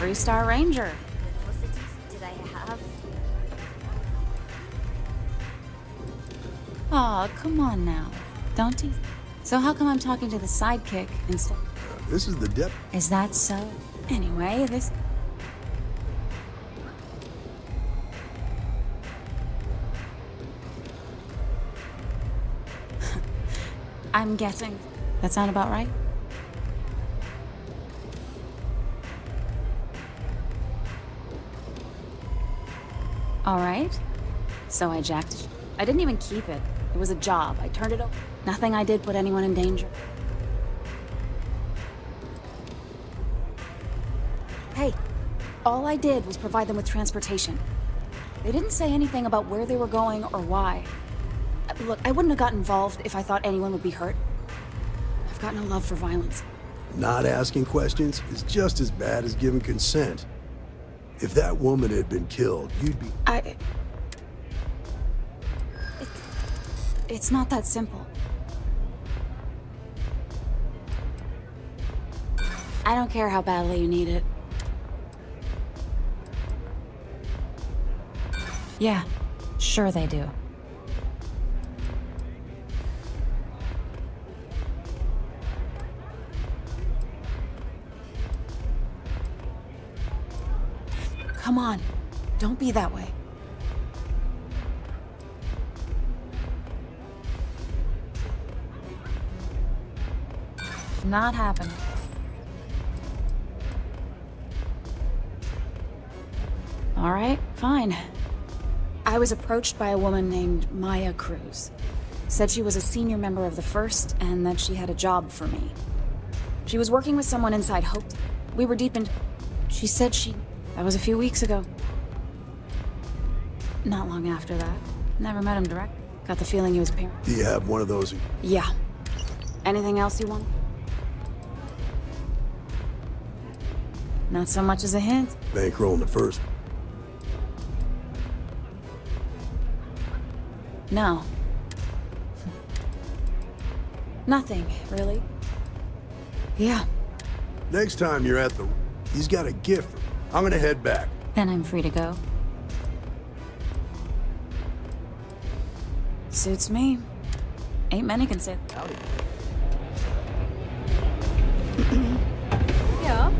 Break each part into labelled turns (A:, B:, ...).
A: 3-star ranger.
B: Did I have?
A: Aw, come on now. Don't tease. So how come I'm talking to the sidekick instead?
C: This is the depth.
A: Is that so? Anyway, this... I'm guessing. That sound about right? All right. So I jacked it. I didn't even keep it. It was a job. I turned it over. Nothing I did put anyone in danger. Hey, all I did was provide them with transportation. They didn't say anything about where they were going or why. Look, I wouldn't have got involved if I thought anyone would be hurt. I've got no love for violence.
C: Not asking questions is just as bad as giving consent. If that woman had been killed, you'd be...
A: It's not that simple. I don't care how badly you need it. Yeah, sure they do. Come on, don't be that way. Not happening. All right, fine. I was approached by a woman named Maya Cruz. Said she was a senior member of the First and that she had a job for me. She was working with someone inside Hope. We were deep in... She said she... That was a few weeks ago. Not long after that. Never met him direct. Got the feeling he was a parent.
C: Do you have one of those?
A: Yeah. Anything else you want? Not so much as a hint.
C: Bankrolling the First.
A: No. Nothing, really. Yeah.
C: Next time you're at the... He's got a gift. I'm gonna head back.
A: Then I'm free to go. Suits me. Ain't many can say.
C: Howdy.
A: Yeah.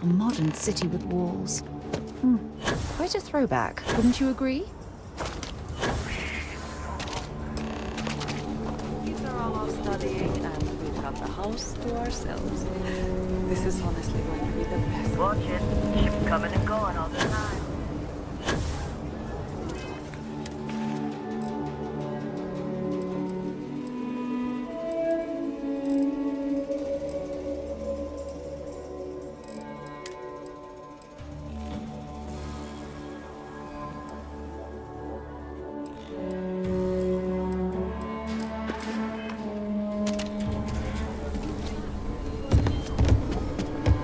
D: A modern city with walls. Quite a throwback, wouldn't you agree?
E: Kids are all off studying, and we've got the house to ourselves. This is honestly going to be the best.
F: Watch it. Ship coming and going all the time.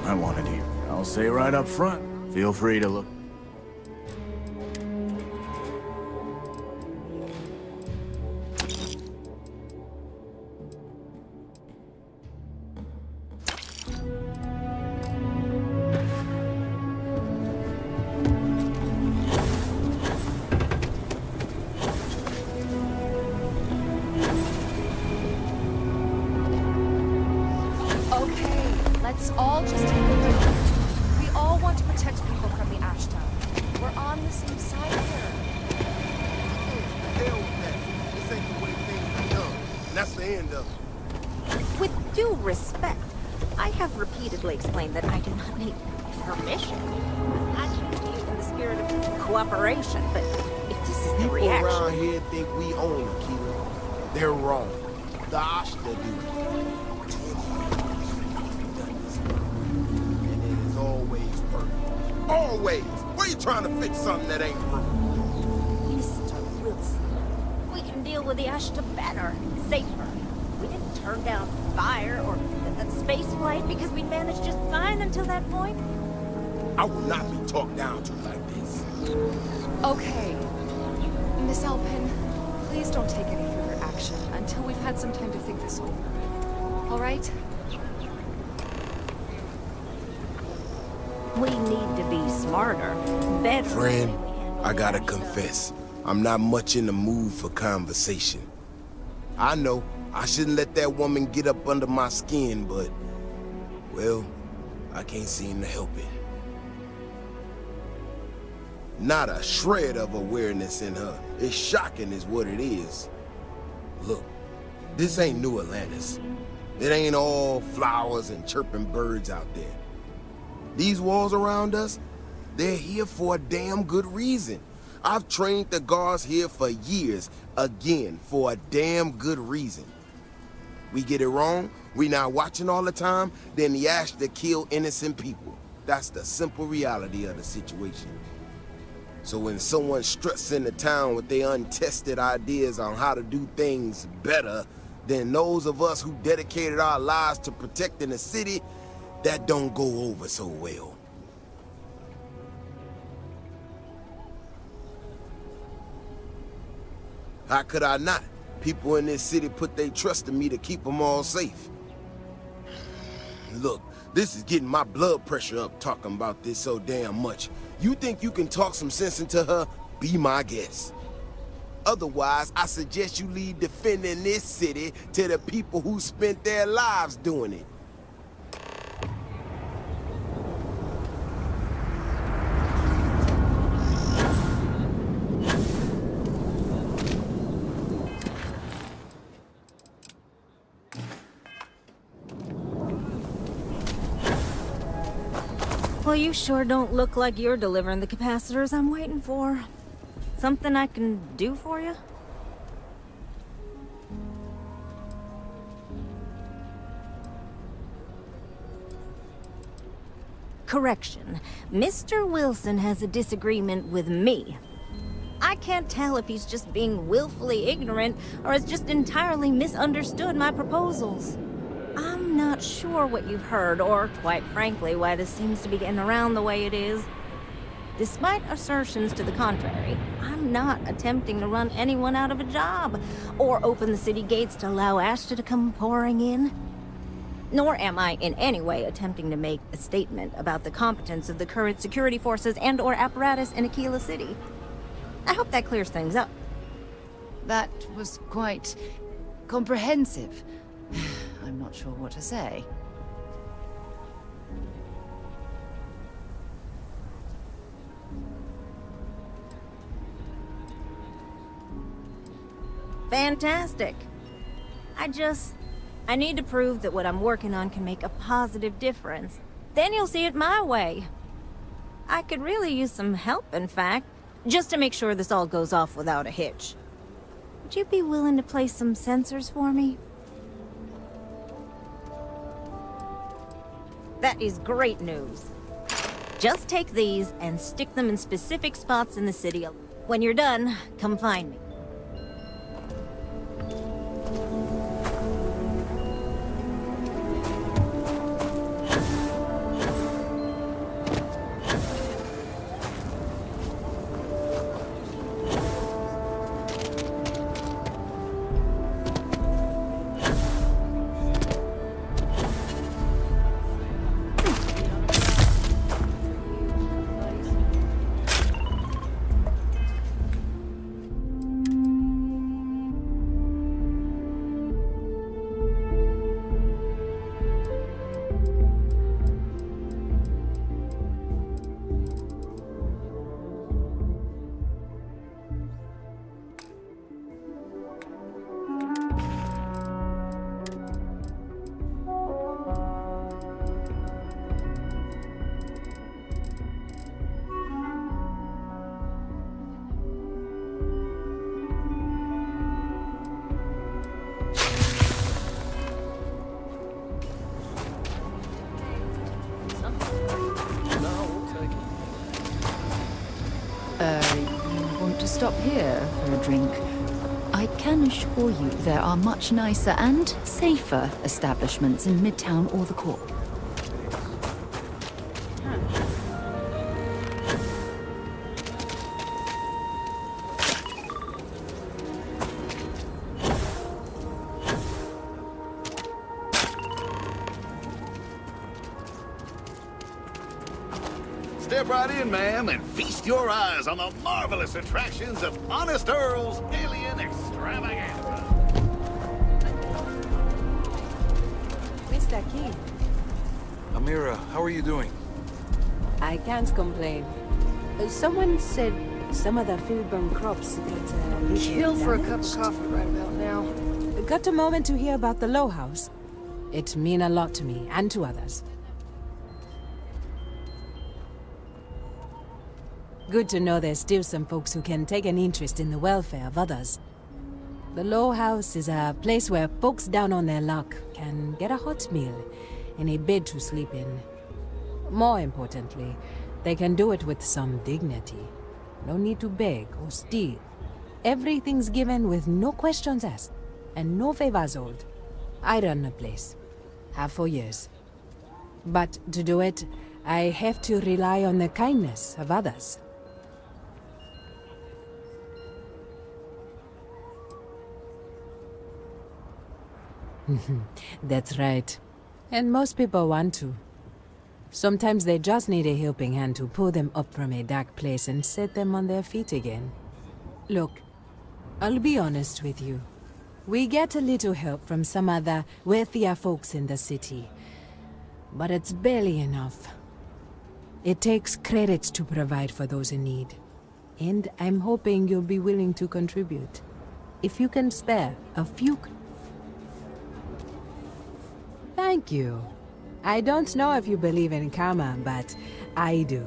G: I wanted you. I'll say right up front. Feel free to look.
H: Let's all just take a break. We all want to protect people from the ash tower. We're on the same side here.
I: Hell with that. This ain't the way things are done. And that's the end of it.
B: With due respect, I have repeatedly explained that I do not need permission. I choose to use in the spirit of cooperation, but if this is the
I: People
B: reaction...
I: around here think we own Keelan. They're wrong. The Ashta do. And it has always worked. Always! Why are you trying to fix something that ain't broke?
B: Mr. Wilson, we can deal with the Ashta better, safer. We didn't turn down fire or that space flight because we managed just fine until that point.
I: I will not be talked down to like this.
H: Okay. Miss Alpin, please don't take any further action until we've had some time to think this over. All right?
B: We need to be smarter, better.
I: Friend, I gotta confess, I'm not much in the mood for conversation. I know, I shouldn't let that woman get up under my skin, but, well, I can't seem to help it. Not a shred of awareness in her. It's shocking is what it is. Look, this ain't New Atlantis. It ain't all flowers and chirping birds out there. These walls around us, they're here for a damn good reason. I've trained the guards here for years, again, for a damn good reason. We get it wrong, we not watching all the time, then the Ashta kill innocent people. That's the simple reality of the situation. So when someone struts into town with their untested ideas on how to do things better than those of us who dedicated our lives to protecting the city, that don't go over so well. How could I not? People in this city put their trust in me to keep them all safe. Look, this is getting my blood pressure up talking about this so damn much. You think you can talk some sense into her? Be my guest. Otherwise, I suggest you leave defending this city to the people who spent their lives doing it.
B: Well, you sure don't look like you're delivering the capacitors I'm waiting for. Something I can do for you? Correction. Mr. Wilson has a disagreement with me. I can't tell if he's just being willfully ignorant or has just entirely misunderstood my proposals. I'm not sure what you've heard, or, quite frankly, why this seems to be getting around the way it is. Despite assertions to the contrary, I'm not attempting to run anyone out of a job, or open the city gates to allow Ashta to come pouring in. Nor am I in any way attempting to make a statement about the competence of the current security forces and/or apparatus in Aquila City. I hope that clears things up.
D: That was quite comprehensive. I'm not sure what to say.
B: Fantastic. I need to prove that what I'm working on can make a positive difference. Then you'll see it my way. I could really use some help, in fact, just to make sure this all goes off without a hitch. Would you be willing to place some sensors for me? That is great news. Just take these and stick them in specific spots in the city. When you're done, come find me.
D: here for a drink, I can assure you there are much nicer and safer establishments in Midtown or the Core.
J: Step right in, ma'am, and feast your eyes on the marvelous attractions of Honest Earl's Alien Extravaganza.
K: Mr. Key,
L: Amira, how are you doing?
K: I can't complain. Someone said some of the field-borne crops that
H: Kill for a cup of coffee right about now.
K: Got a moment to hear about the Low House? It mean a lot to me and to others. Good to know there's still some folks who can take an interest in the welfare of others. The Low House is a place where folks down on their luck can get a hot meal and a bed to sleep in. More importantly, they can do it with some dignity. No need to beg or steal. Everything's given with no questions asked and no favors owed. I run the place. Have for years. But to do it, I have to rely on the kindness of others. That's right. And most people want to. Sometimes they just need a helping hand to pull them up from a dark place and set them on their feet again. Look, I'll be honest with you. We get a little help from some other wealthier folks in the city. But it's barely enough. It takes credits to provide for those in need. And I'm hoping you'll be willing to contribute. If you can spare a few... Thank you. I don't know if you believe in karma, but I do.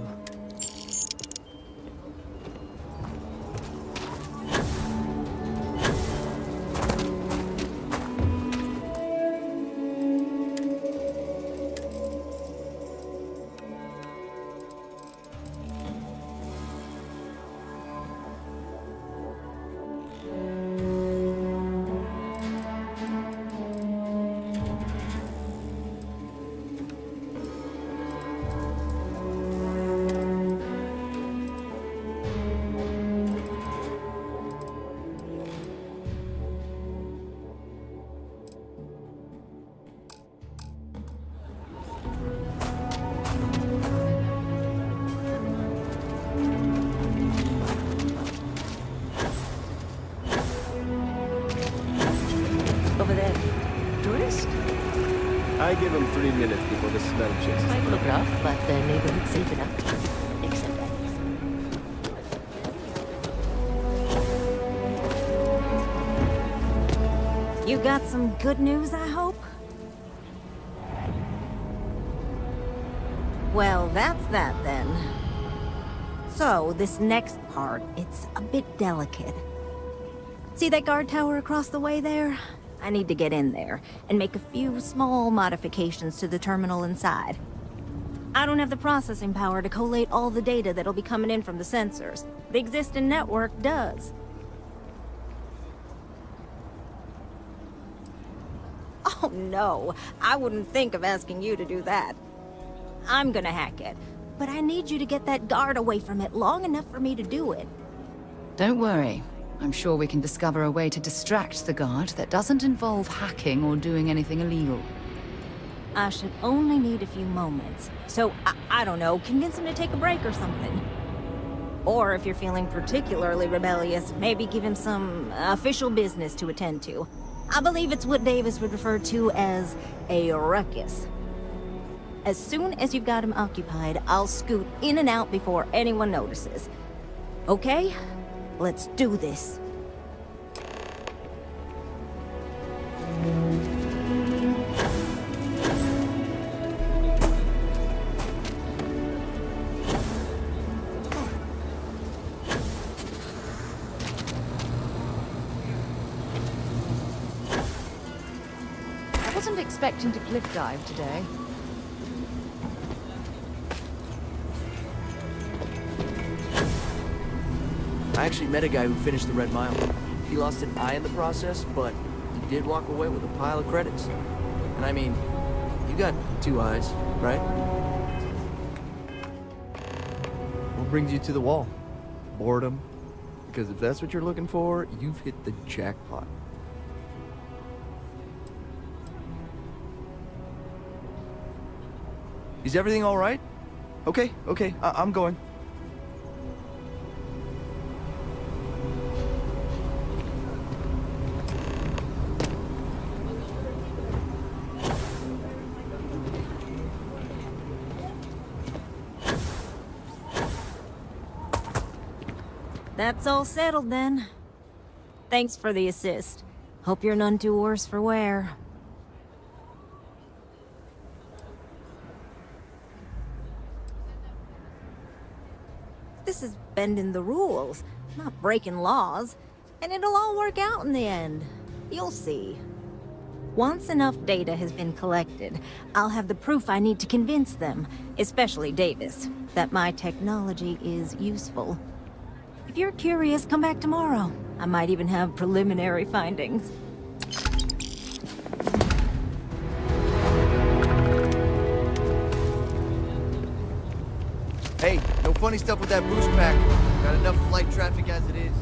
E: Over there. Tourist?
M: I give them 3 minutes before the smell chases.
E: Might look rough, but the neighborhood's safe enough. Except Alice.
B: You got some good news, I hope? Well, that's that then. So, this next part, it's a bit delicate. See that guard tower across the way there? I need to get in there and make a few small modifications to the terminal inside. I don't have the processing power to collate all the data that'll be coming in from the sensors. The existing network does. Oh no, I wouldn't think of asking you to do that. I'm gonna hack it, but I need you to get that guard away from it long enough for me to do it.
D: Don't worry. I'm sure we can discover a way to distract the guard that doesn't involve hacking or doing anything illegal.
B: I should only need a few moments. So, I don't know, convince him to take a break or something. Or if you're feeling particularly rebellious, maybe give him some official business to attend to. I believe it's what Davis would refer to as a ruckus. As soon as you've got him occupied, I'll scoot in and out before anyone notices. Okay? Let's do this.
D: I wasn't expecting to cliff dive today.
N: I actually met a guy who finished the Red Mile. He lost an eye in the process, but he did walk away with a pile of credits. And I mean, you got 2 eyes, right?
O: What brings you to the wall? Boredom? Because if that's what you're looking for, you've hit the jackpot. Is everything all right? Okay, I'm going.
B: That's all settled then. Thanks for the assist. Hope you're none too worse for wear. This is bending the rules, not breaking laws. And it'll all work out in the end. You'll see. Once enough data has been collected, I'll have the proof I need to convince them, especially Davis, that my technology is useful. If you're curious, come back tomorrow. I might even have preliminary findings.
O: Hey, no funny stuff with that boost pack. Got enough flight traffic as it is.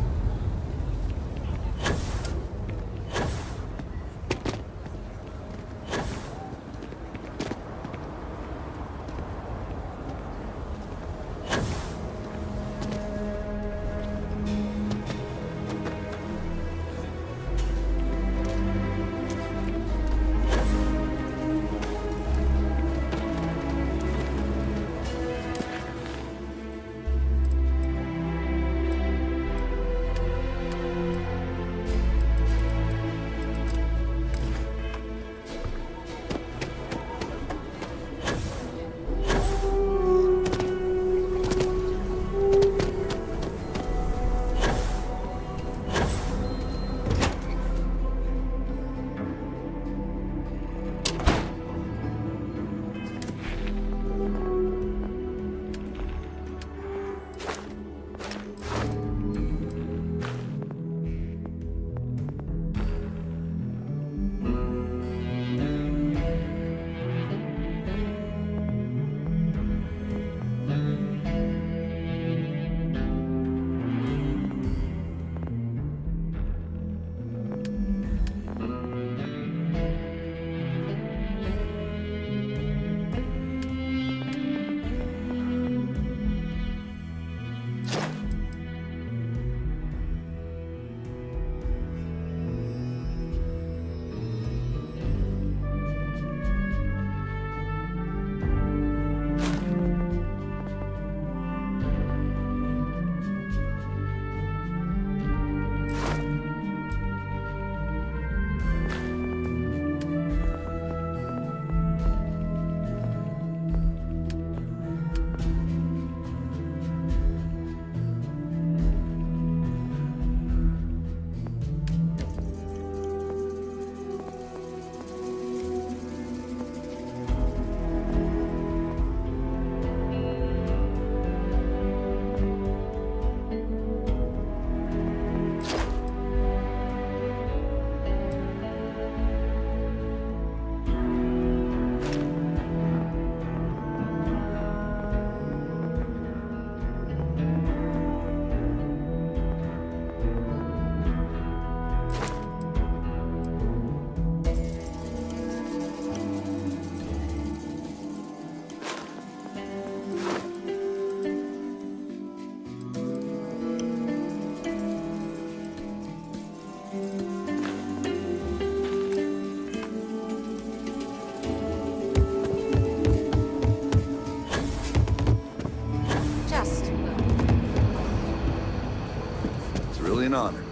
J: An honor.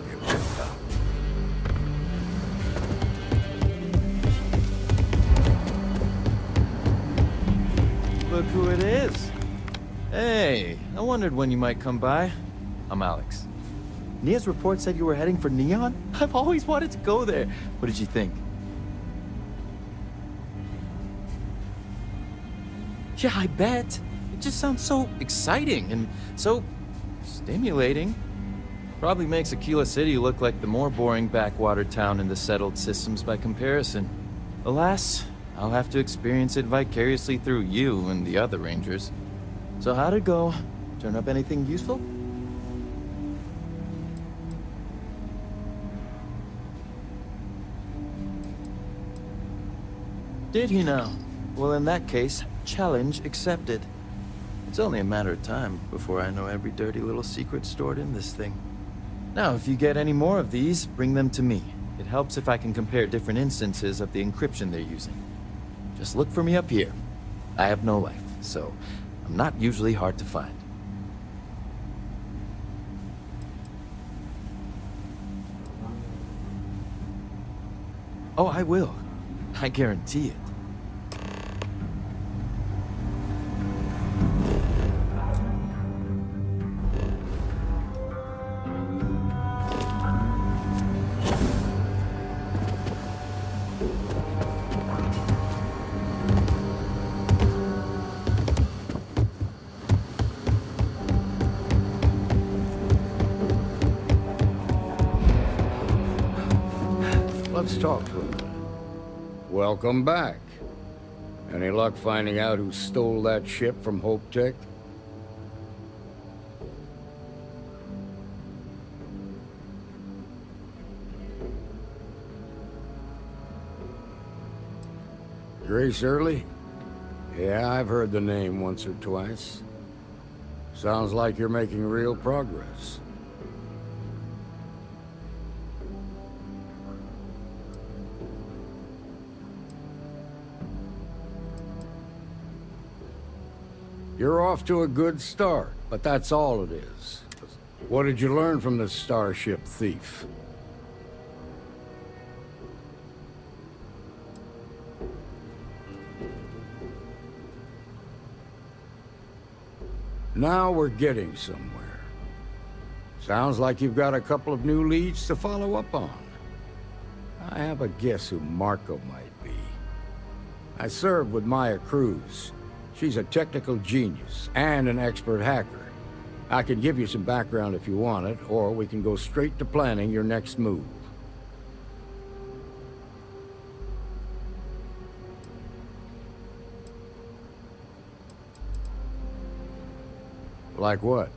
M: Look who it is. Hey, I wondered when you might come by. I'm Alex. Nia's report said you were heading for Neon? I've always wanted to go there. What did you think? Yeah, I bet. It just sounds so exciting and so stimulating. Probably makes Aquila City look like the more boring backwater town in the settled systems by comparison. Alas, I'll have to experience it vicariously through you and the other rangers. So how'd it go? Turn up anything useful? Did he now? Well, in that case, challenge accepted. It's only a matter of time before I know every dirty little secret stored in this thing. Now, if you get any more of these, bring them to me. It helps if I can compare different instances of the encryption they're using. Just look for me up here. I have no life, so I'm not usually hard to find. Oh, I will. I guarantee it.
P: Let's talk for a minute. Welcome back. Any luck finding out who stole that ship from Hope Tech? Grace Early? Yeah, I've heard the name once or twice. Sounds like you're making real progress. You're off to a good start, but that's all it is. What did you learn from the starship thief? Now we're getting somewhere. Sounds like you've got a couple of new leads to follow up on. I have a guess who Marco might be. I served with Maya Cruz. She's a technical genius and an expert hacker. I can give you some background if you want it, or we can go straight to planning your next move. Like what?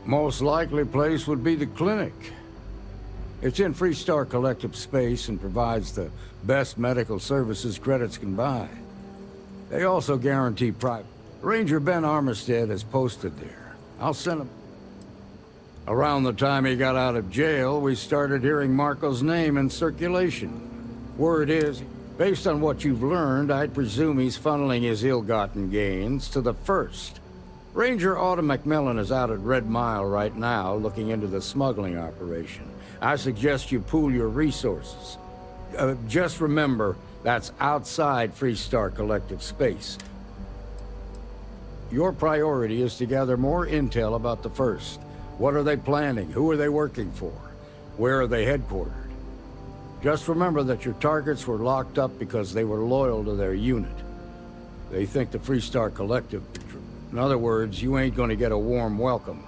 P: Most likely place would be the clinic. It's in Freestar Collective space and provides the best medical services credits can buy. They also guarantee private. Ranger Ben Armistead is posted there. I'll send him. Around the time he got out of jail, we started hearing Marco's name in circulation. Word is, based on what you've learned, I'd presume he's funneling his ill-gotten gains to the First. Ranger Autumn McMillan is out at Red Mile right now, looking into the smuggling operation. I suggest you pool your resources. Just remember, that's outside Freestar Collective space. Your priority is to gather more intel about the First. What are they planning? Who are they working for? Where are they headquartered? Just remember that your targets were locked up because they were loyal to their unit. They think the Freestar Collective... In other words, you ain't gonna get a warm welcome.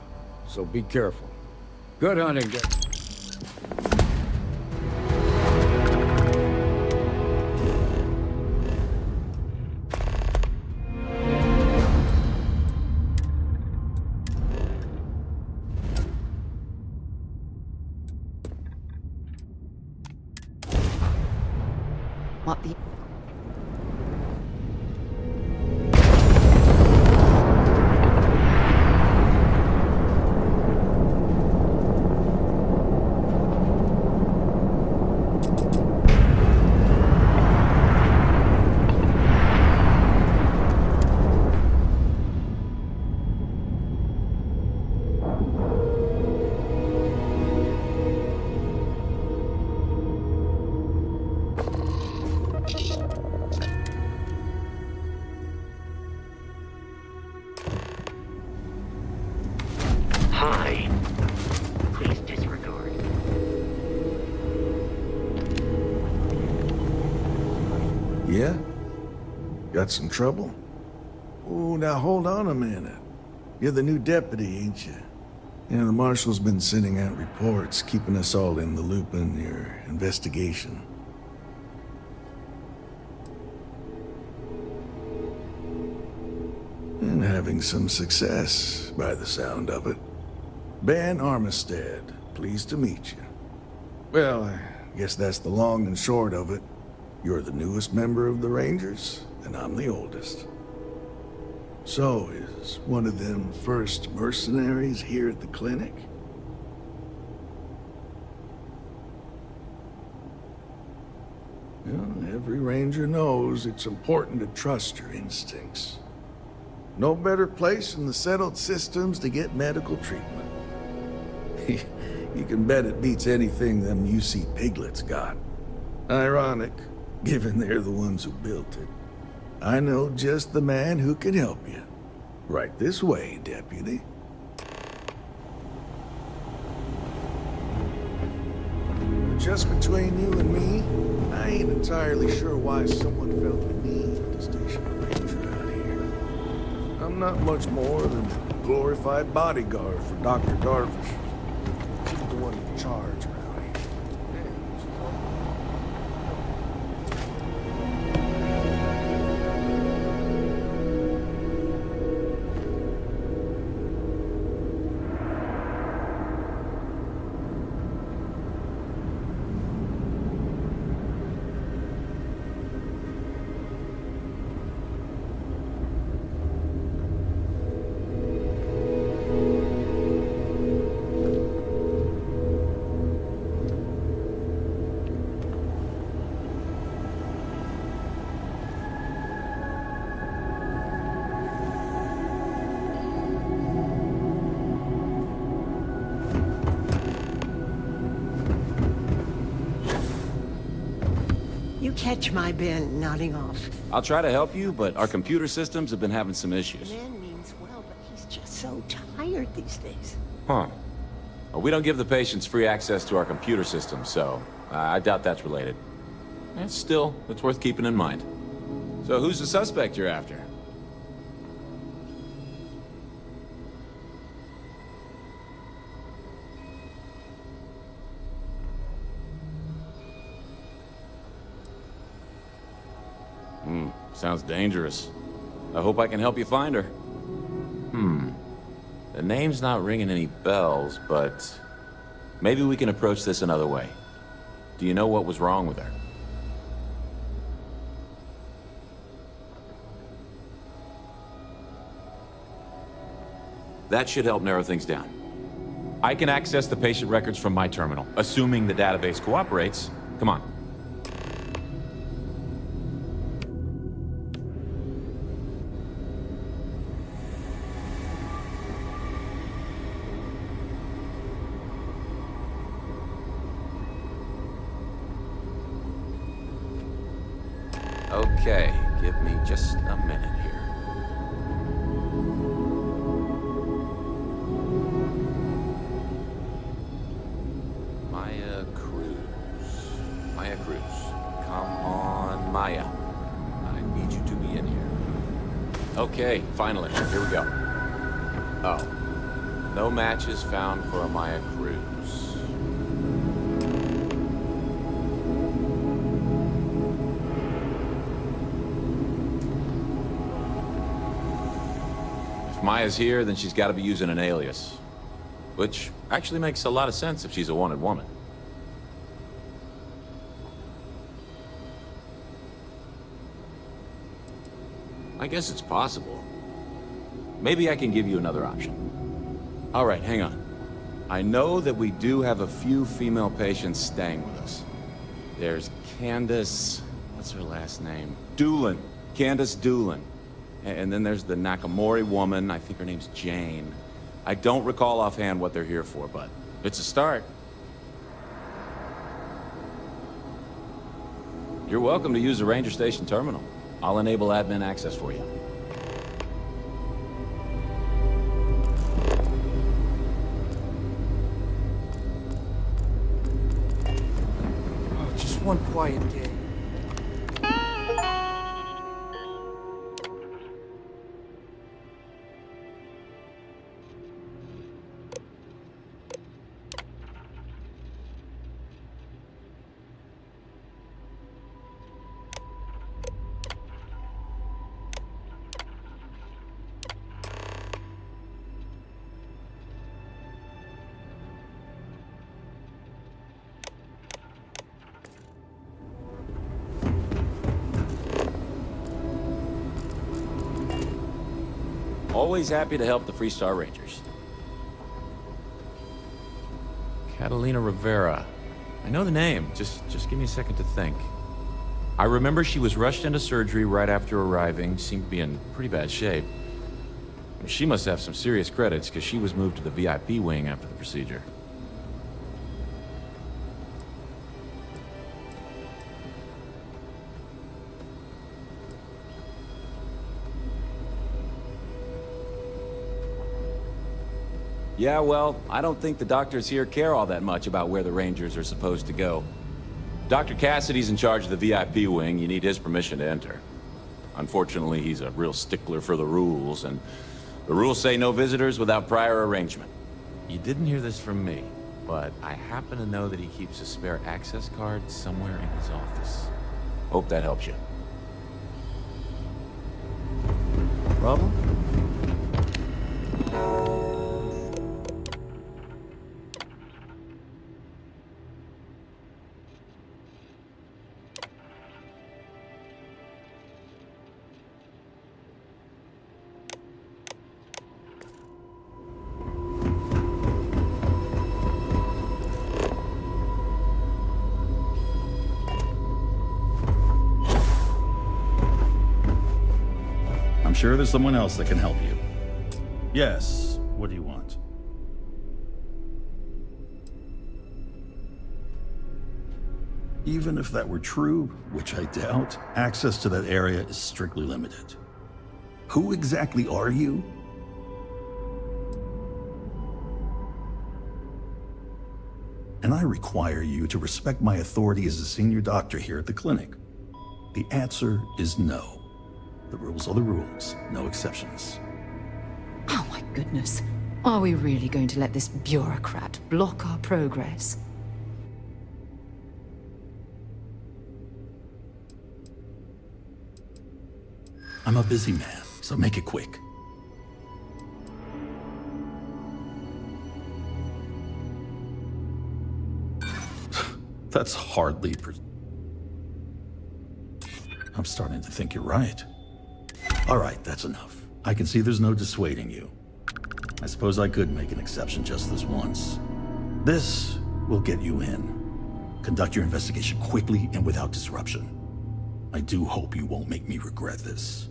P: So be careful. Good hunting, guys.
D: What the...
Q: Hi. Please disregard.
C: Yeah?
R: Got some trouble? Oh, now hold on a minute. You're the new deputy, ain't you? Yeah, the marshal's been sending out reports, keeping us all in the loop in your investigation. And having some success, by the sound of it. Ben Armistead, pleased to meet you. Well, I guess that's the long and short of it. You're the newest member of the Rangers, and I'm the oldest. So, is one of them first mercenaries here at the clinic? Well, every ranger knows it's important to trust your instincts. No better place in the settled systems to get medical treatment. You can bet it beats anything them UC piglets got. Ironic, given they're the ones who built it. I know just the man who can help you. Right this way, Deputy. Just between you and me, I ain't entirely sure why someone felt the need to station a ranger out here. I'm not much more than a glorified bodyguard for Dr. Darvish. She's the one in charge around here.
S: You catch my Ben nodding off.
T: I'll try to help you, but our computer systems have been having some issues.
S: Ben means well, but he's just so tired these days.
T: Huh. Well, we don't give the patients free access to our computer systems, so I doubt that's related. Still, it's worth keeping in mind. So who's the suspect you're after? Sounds dangerous. I hope I can help you find her. The name's not ringing any bells, but maybe we can approach this another way. Do you know what was wrong with her? That should help narrow things down. I can access the patient records from my terminal, assuming the database cooperates. Come on. Okay, give me just a minute here. Maya Cruz. Maya Cruz. Come on, Maya. I need you to be in here. Okay, finally. Here we go. Oh. No matches found for a Maya Cruz. If Maya's here, then she's got to be using an alias. Which actually makes a lot of sense if she's a wanted woman. I guess it's possible. Maybe I can give you another option. All right, hang on. I know that we do have a few female patients staying with us. There's Candace... what's her last name? Doolin. Candace Doolin. And then there's the Nakamori woman. I think her name's Jane. I don't recall offhand what they're here for, but it's a start. You're welcome to use the Ranger Station terminal. I'll enable admin access for you.
N: Oh, just one quiet day.
T: Always happy to help the Freestar Rangers. Catalina Rivera. I know the name. Just give me a second to think. I remember she was rushed into surgery right after arriving. Seemed to be in pretty bad shape. She must have some serious credits, because she was moved to the VIP wing after the procedure. Yeah, well, I don't think the doctors here care all that much about where the Rangers are supposed to go. Dr. Cassidy's in charge of the VIP wing. You need his permission to enter. Unfortunately, he's a real stickler for the rules, and the rules say no visitors without prior arrangement. You didn't hear this from me, but I happen to know that he keeps a spare access card somewhere in his office. Hope that helps you.
O: Problem?
U: I'm sure there's someone else that can help you. Yes, what do you want? Even if that were true, which I doubt, access to that area is strictly limited. Who exactly are you? And I require you to respect my authority as a senior doctor here at the clinic. The answer is no. The rules are the rules, no exceptions.
D: Oh my goodness. Are we really going to let this bureaucrat block our progress?
U: I'm a busy man, so make it quick. That's hardly I'm starting to think you're right. All right, that's enough. I can see there's no dissuading you. I suppose I could make an exception just this once. This will get you in. Conduct your investigation quickly and without disruption. I do hope you won't make me regret this.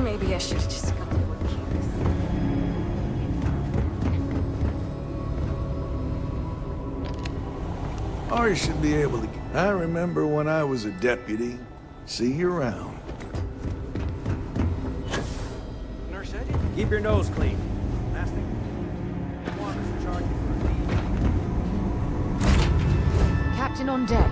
H: Maybe I should have just come to one
R: Or you should be able to... I remember when I was a deputy. See you around.
N: Nurse Eddie? Keep your nose clean. Last thing. One is in charge of
D: Captain on deck.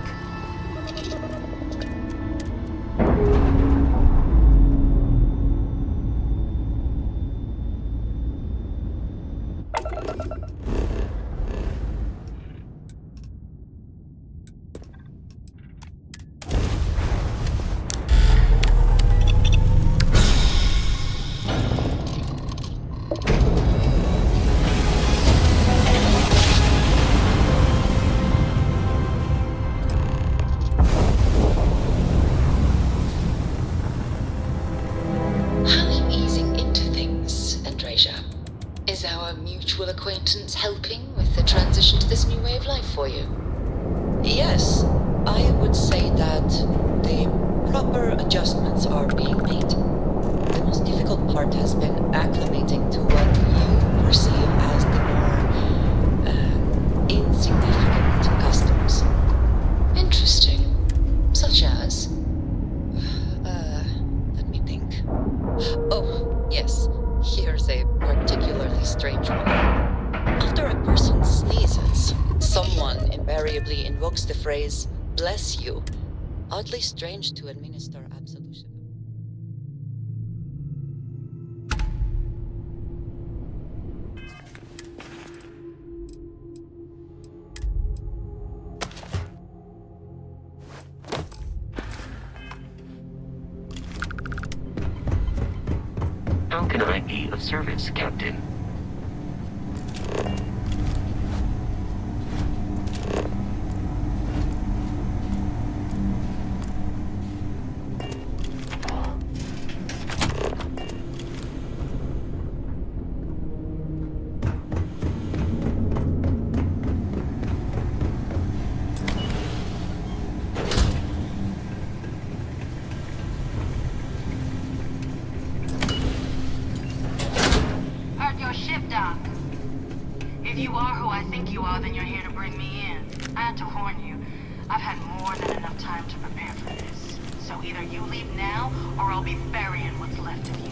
A: Acquaintance helping with the transition to this new way of life for you? Yes, I would say that the proper adjustments are being made. The most difficult part has been acclimating to what you perceive as the more insignificant customs. Interesting. Such as? Let me think. Oh, yes. Here's a particularly strange one. After a person sneezes, someone invariably invokes the phrase, "bless you." Oddly strange to administer absolution.
Q: How can I be of service, Captain?
F: If you are who I think you are, then you're here to bring me in. I had to warn you. I've had more than enough time to prepare for this. So either you leave now, or I'll be burying what's left of you.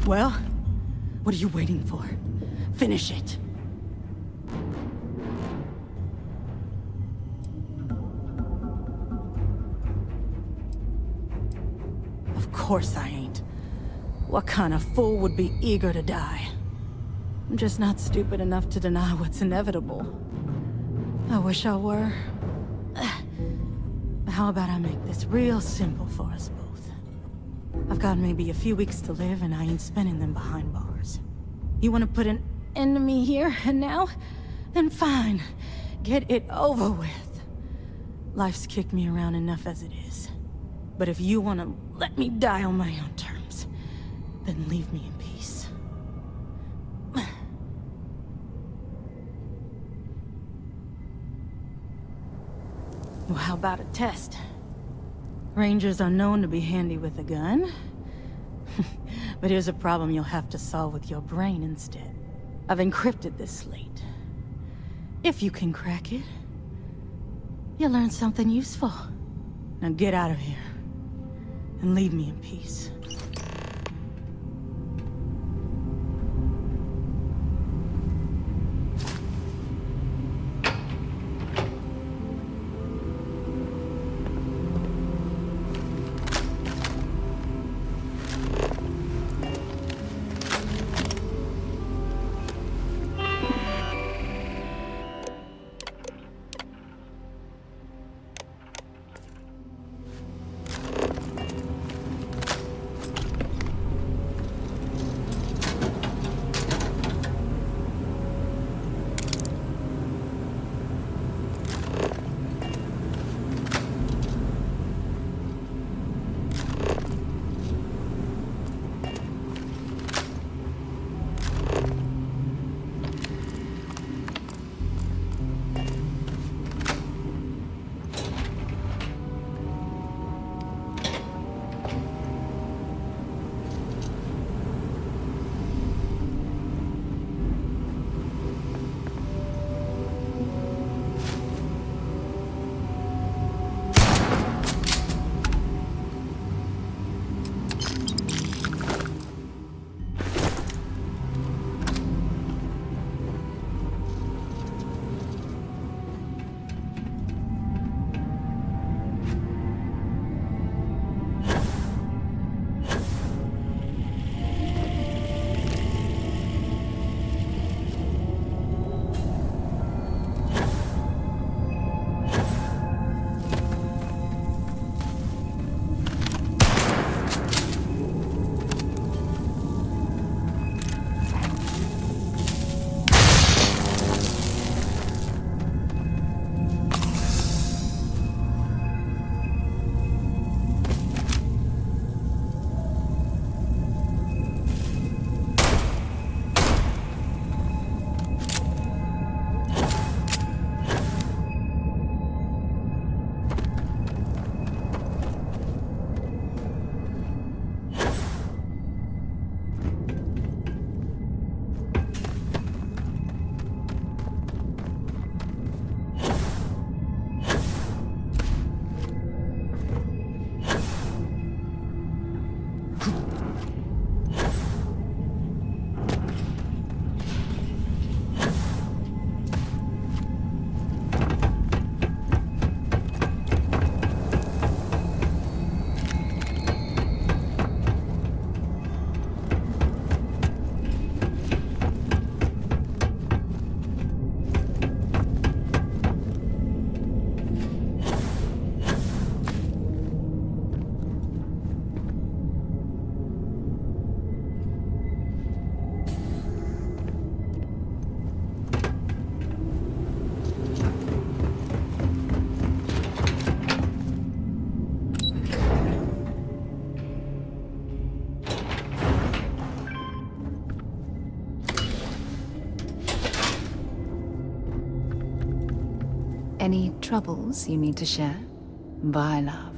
G: Well, what are you waiting for? Finish it. Of course I ain't. What kind of fool would be eager to die? I'm just not stupid enough to deny what's inevitable. I wish I were. How about I make this real simple for us both? I've got maybe a few weeks to live, and I ain't spending them behind bars. You want to put an end to me here and now? Then fine. Get it over with. Life's kicked me around enough as it is. But if you want to let me die on my own terms, then leave me in peace. Well, how about a test? Rangers are known to be handy with a gun. But here's a problem you'll have to solve with your brain instead. I've encrypted this slate. If you can crack it, you'll learn something useful. Now get out of here, and leave me in peace.
D: Any troubles you need to share? Bye, love.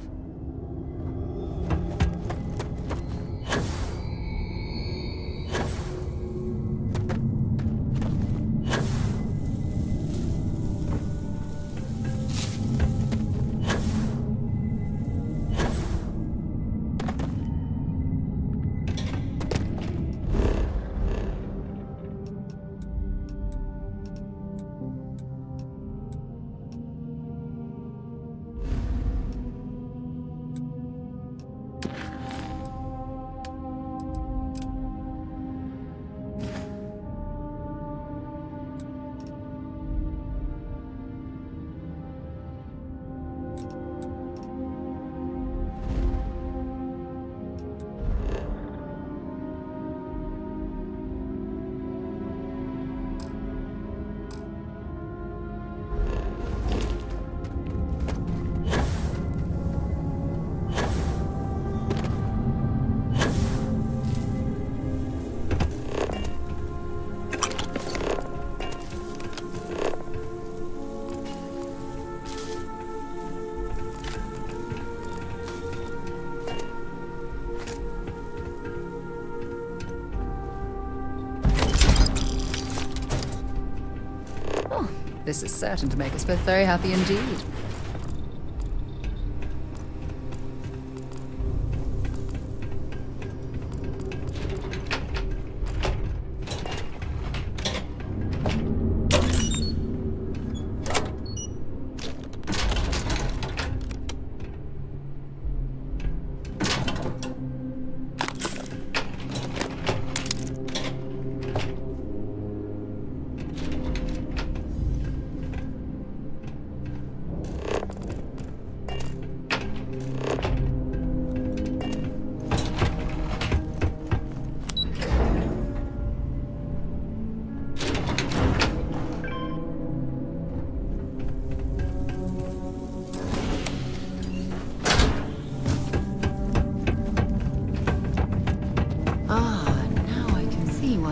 D: This is certain to make us both very happy indeed.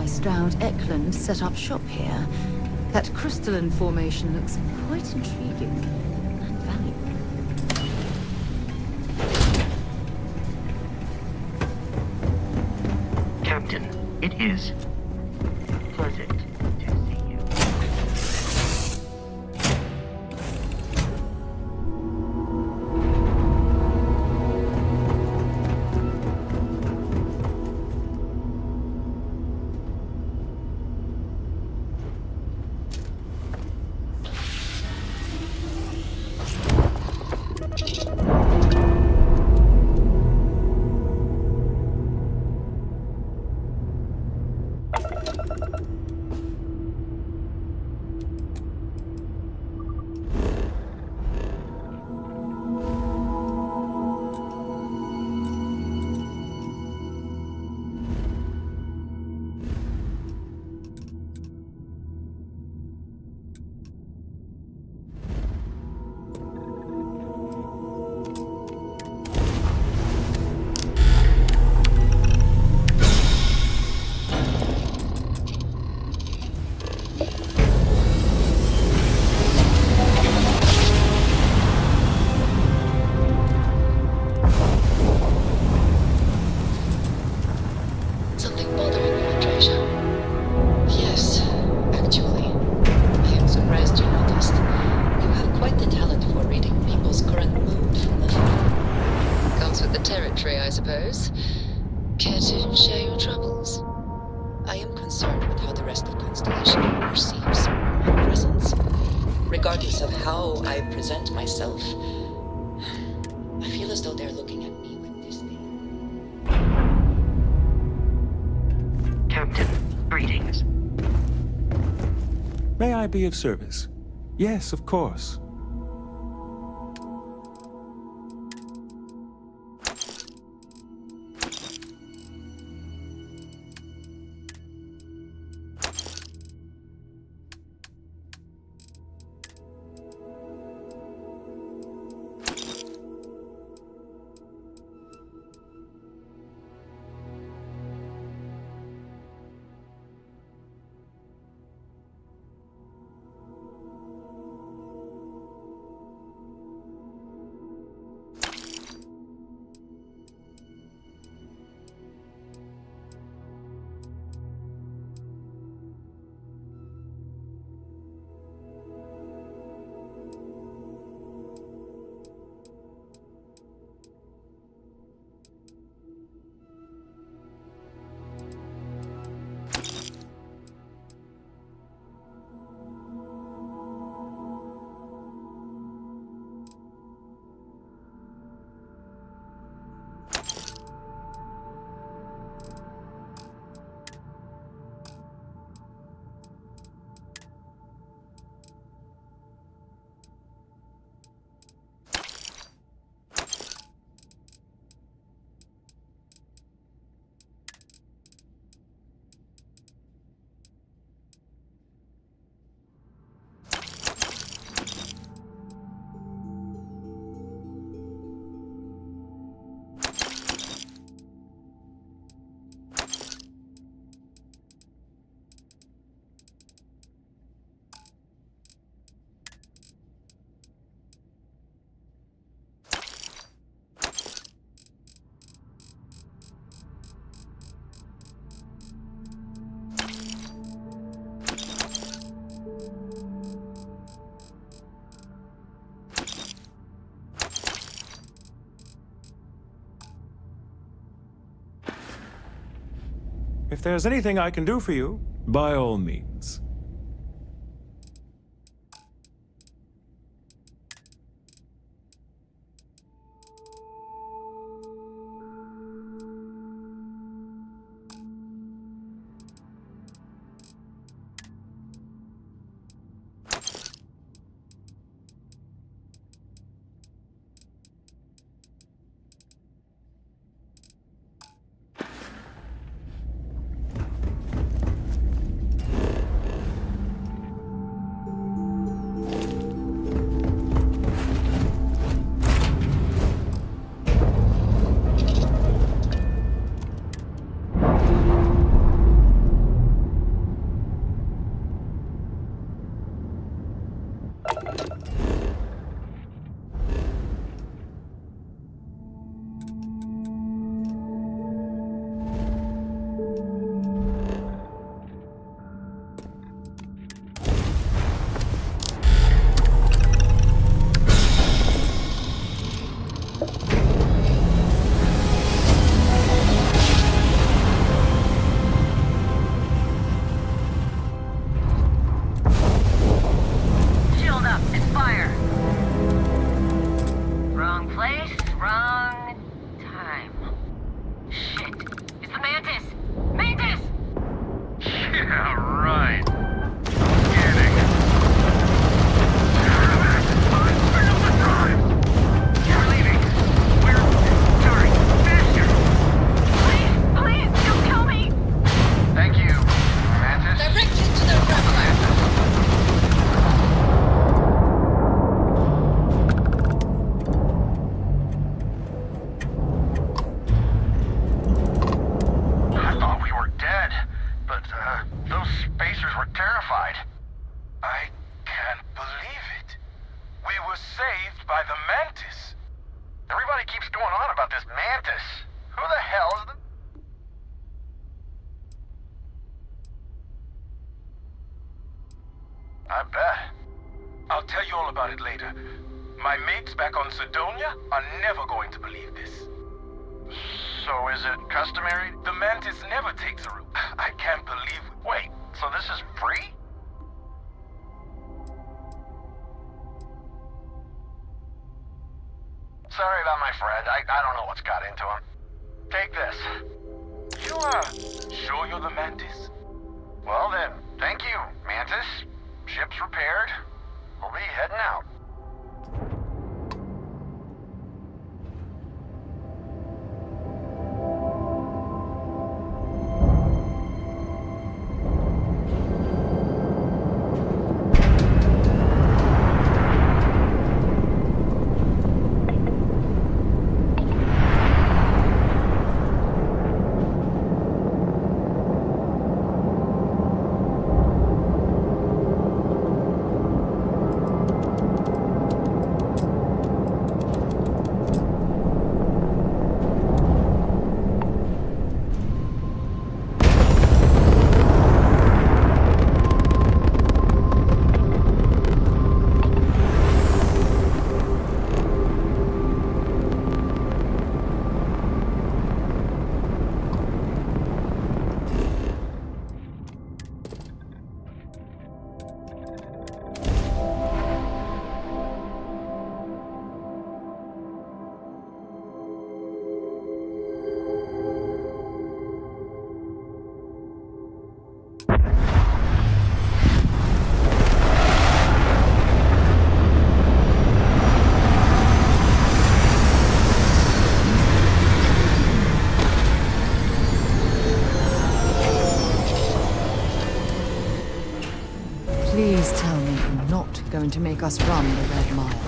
D: Stroud Eklund set up shop here. That crystalline formation looks quite intriguing and valuable.
Q: Captain, it is pleasant to see you.
A: I suppose. Care to share your troubles? I am concerned with how the rest of Constellation perceives my presence. Regardless of how I present myself, I feel as though they're looking at me with disdain.
Q: Captain, greetings.
I: May I be of service? Yes, of course. If there's anything I can do for you, by all means.
F: Shield up and fire. Wrong place, wrong time. Shit. It's the Mantis! Mantis!
J: Yeah, right.
F: Please, don't kill me!
J: Thank you, Mantis.
A: Directly to the grappler.
J: I thought we were dead, but those spacers were terrified. I can't believe it. We were saved by the Mantis. Everybody keeps going on about this Mantis. Who the hell is the... I bet. I'll tell you all about it later. My mates back on Sidonia are never going to believe this. So is it customary? The Mantis never takes a route. I can't believe it. Wait, so this is free? Sorry about my friend. I don't know what's got into him. Take this. You, sure you're the Mantis? Well then, thank you, Mantis. Ship's repaired. We'll be heading out.
D: Please tell me you're not going to make us run the Red Mile.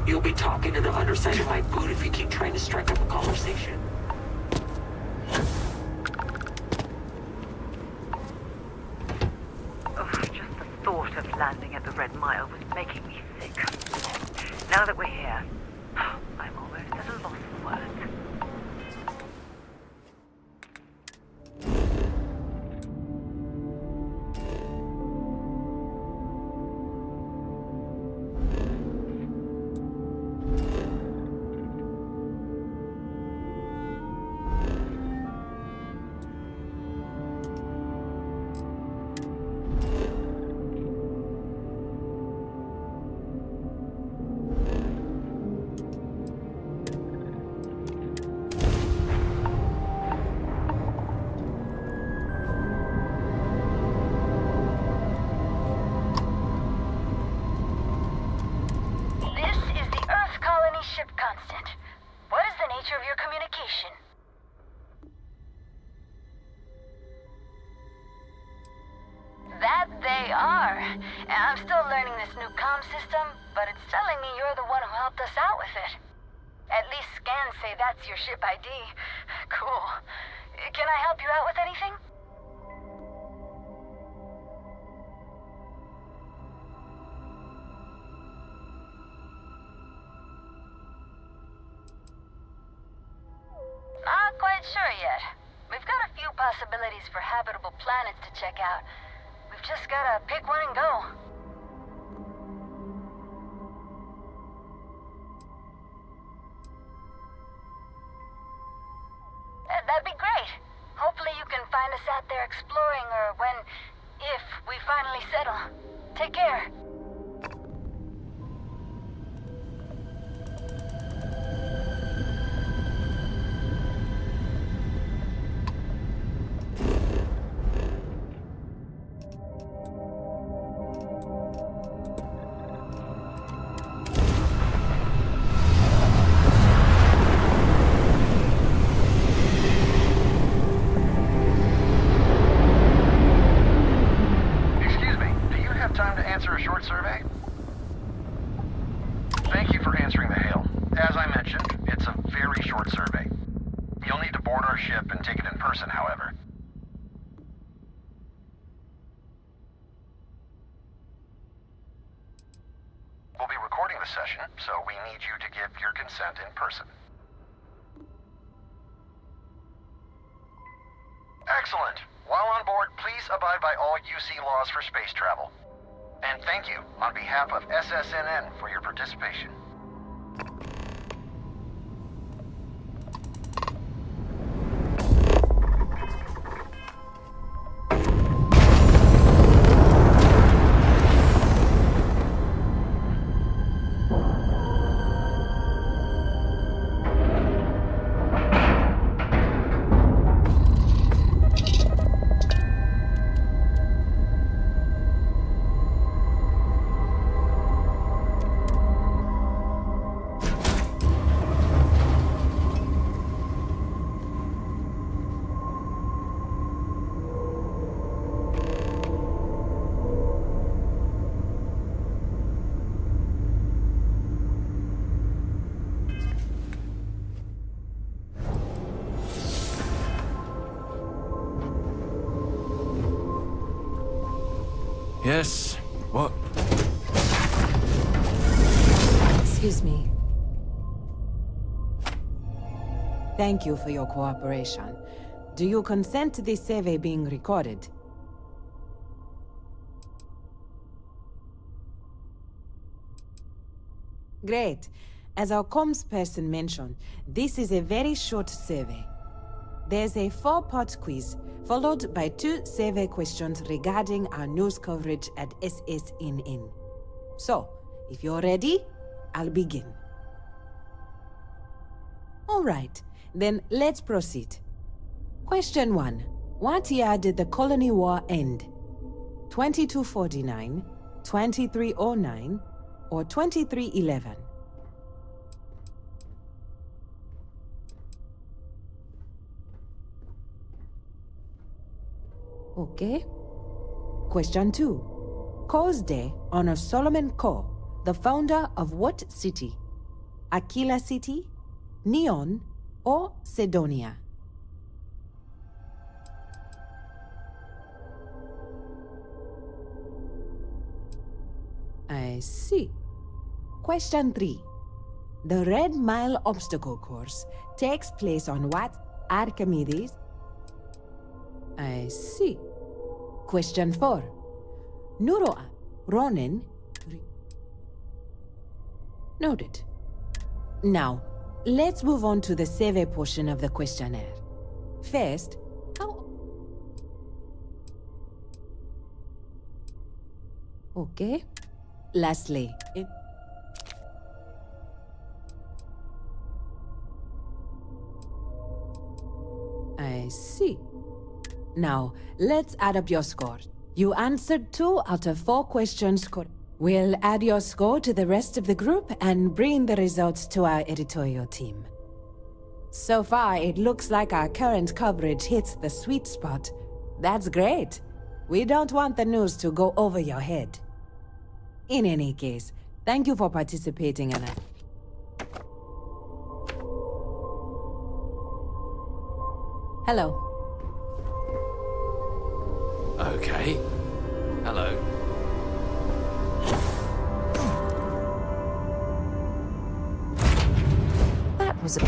Q: You'll be talking to the underside of my boot if you keep trying to strike up a conversation.
F: Oh, just the thought of landing at the Red Mile was making me sick. Now that we're here, I'm almost at a loss for words.
L: new comm system, but it's telling me you're the one who helped us out with it. At least scans say that's your ship ID. Cool. Can I help you out with anything? Not quite sure yet. We've got a few possibilities for habitable planets to check out. We've just gotta pick one and go. That'd be great. Hopefully you can find us out there exploring, or if we finally settle. Take care.
J: Session, so we need you to give your consent in person. Excellent. While on board, please abide by all UC laws for space travel. And thank you on behalf of SSNN for your participation.
M: Yes? What?
K: Excuse me. Thank you for your cooperation. Do you consent to this survey being recorded? Great. As our comms person mentioned, this is a very short survey. There's a 4-part quiz, followed by 2 survey questions regarding our news coverage at SSNN. So, if you're ready, I'll begin. All right, then let's proceed. Question 1. What year did the Colony War end? 2249, 2309, or 2311? Okay. Question 2. Coe's Day honors Solomon Coe, the founder of what city? Aquila City, Neon, or Sedonia? I see. Question 3. The Red Mile obstacle course takes place on what? Archimedes? I see. Question 4. Nuroa, Ronin. Noted. Now, let's move on to the survey portion of the questionnaire. First, how... Okay. Lastly, I see. Now, let's add up your score. You answered 2 out of 4 questions correct. We'll add your score to the rest of the group and bring the results to our editorial team. So far, it looks like our current coverage hits the sweet spot. That's great. We don't want the news to go over your head. In any case, thank you for participating in it. Hello.
N: Okay. Hello.
B: That was a...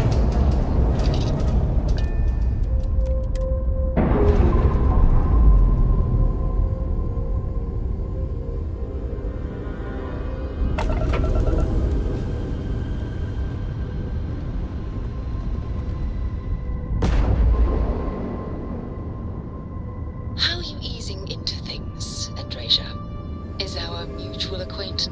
A: How are you easing into things, Andrasia? Is our mutual acquaintance...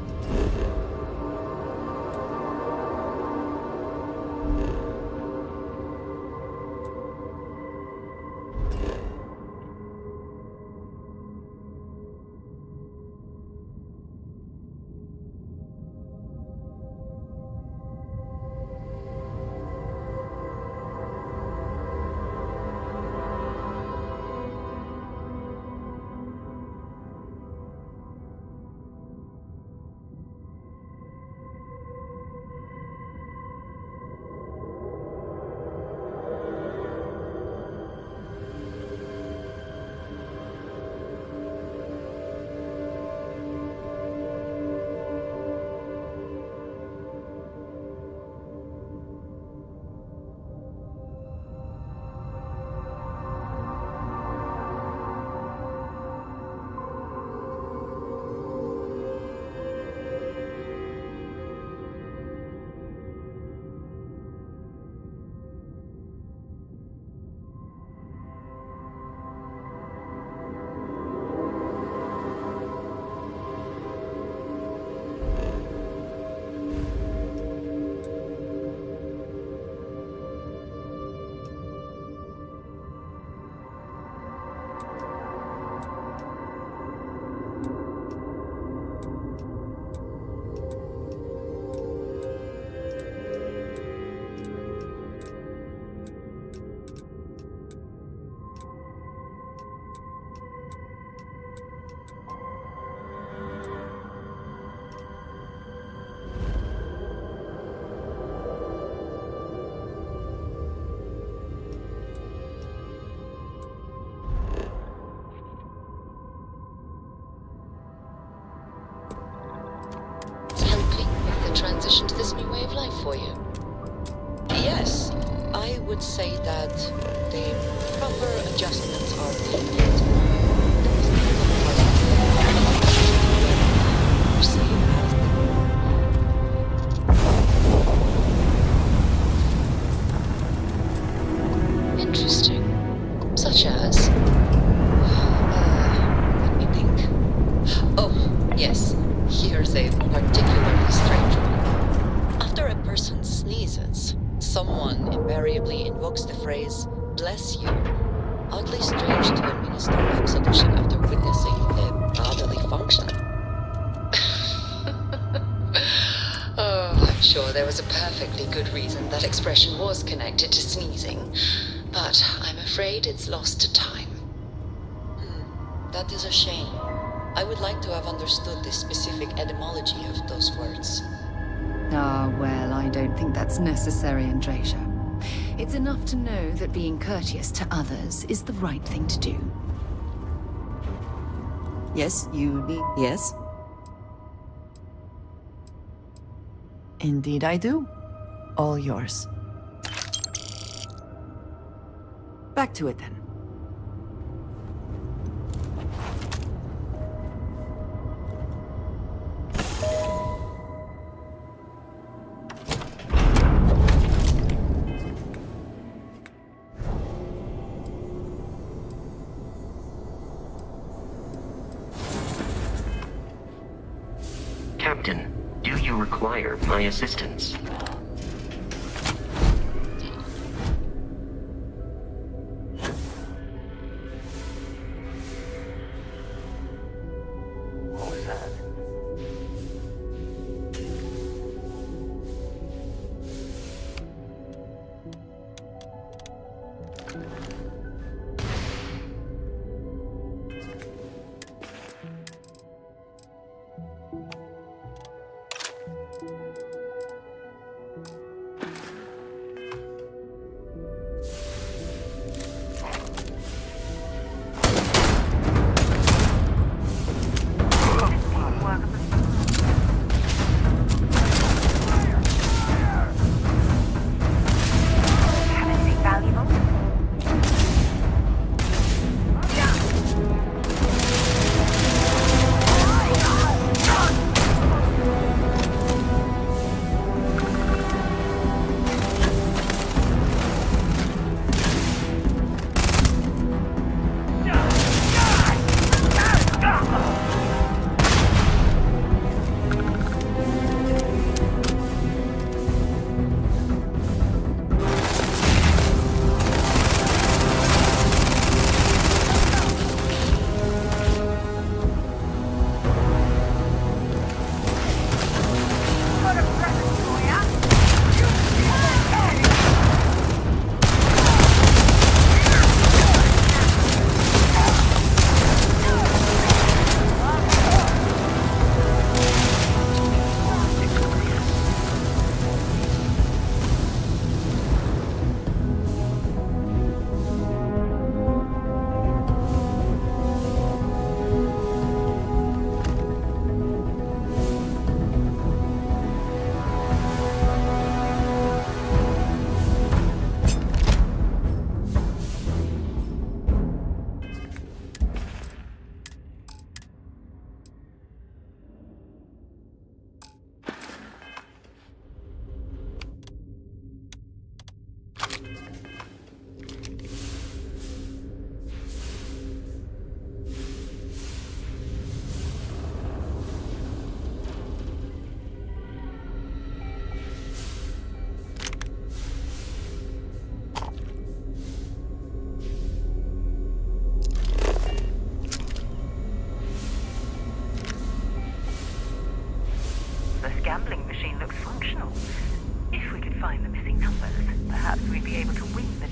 A: transition to this new way of life for you? Yes, I would say that the proper adjustments are being made. Interesting. Such as? Let me think. Oh, yes. Here's a particularly strange one. After a person sneezes, someone invariably invokes the phrase, "bless you." Oddly strange to administer absolution after witnessing a bodily function. Oh, I'm sure there was a perfectly good reason that expression was connected to sneezing, but I'm afraid it's lost to time. That is a shame. I would like to have understood the specific etymology of those words.
D: Ah, well, I don't think that's necessary, Andrasia. It's enough to know that being courteous to others is the right thing to do.
E: Yes, you need... Yes? Indeed I do. All yours. Back to it then.
Q: Captain, do you require my assistance? What was that?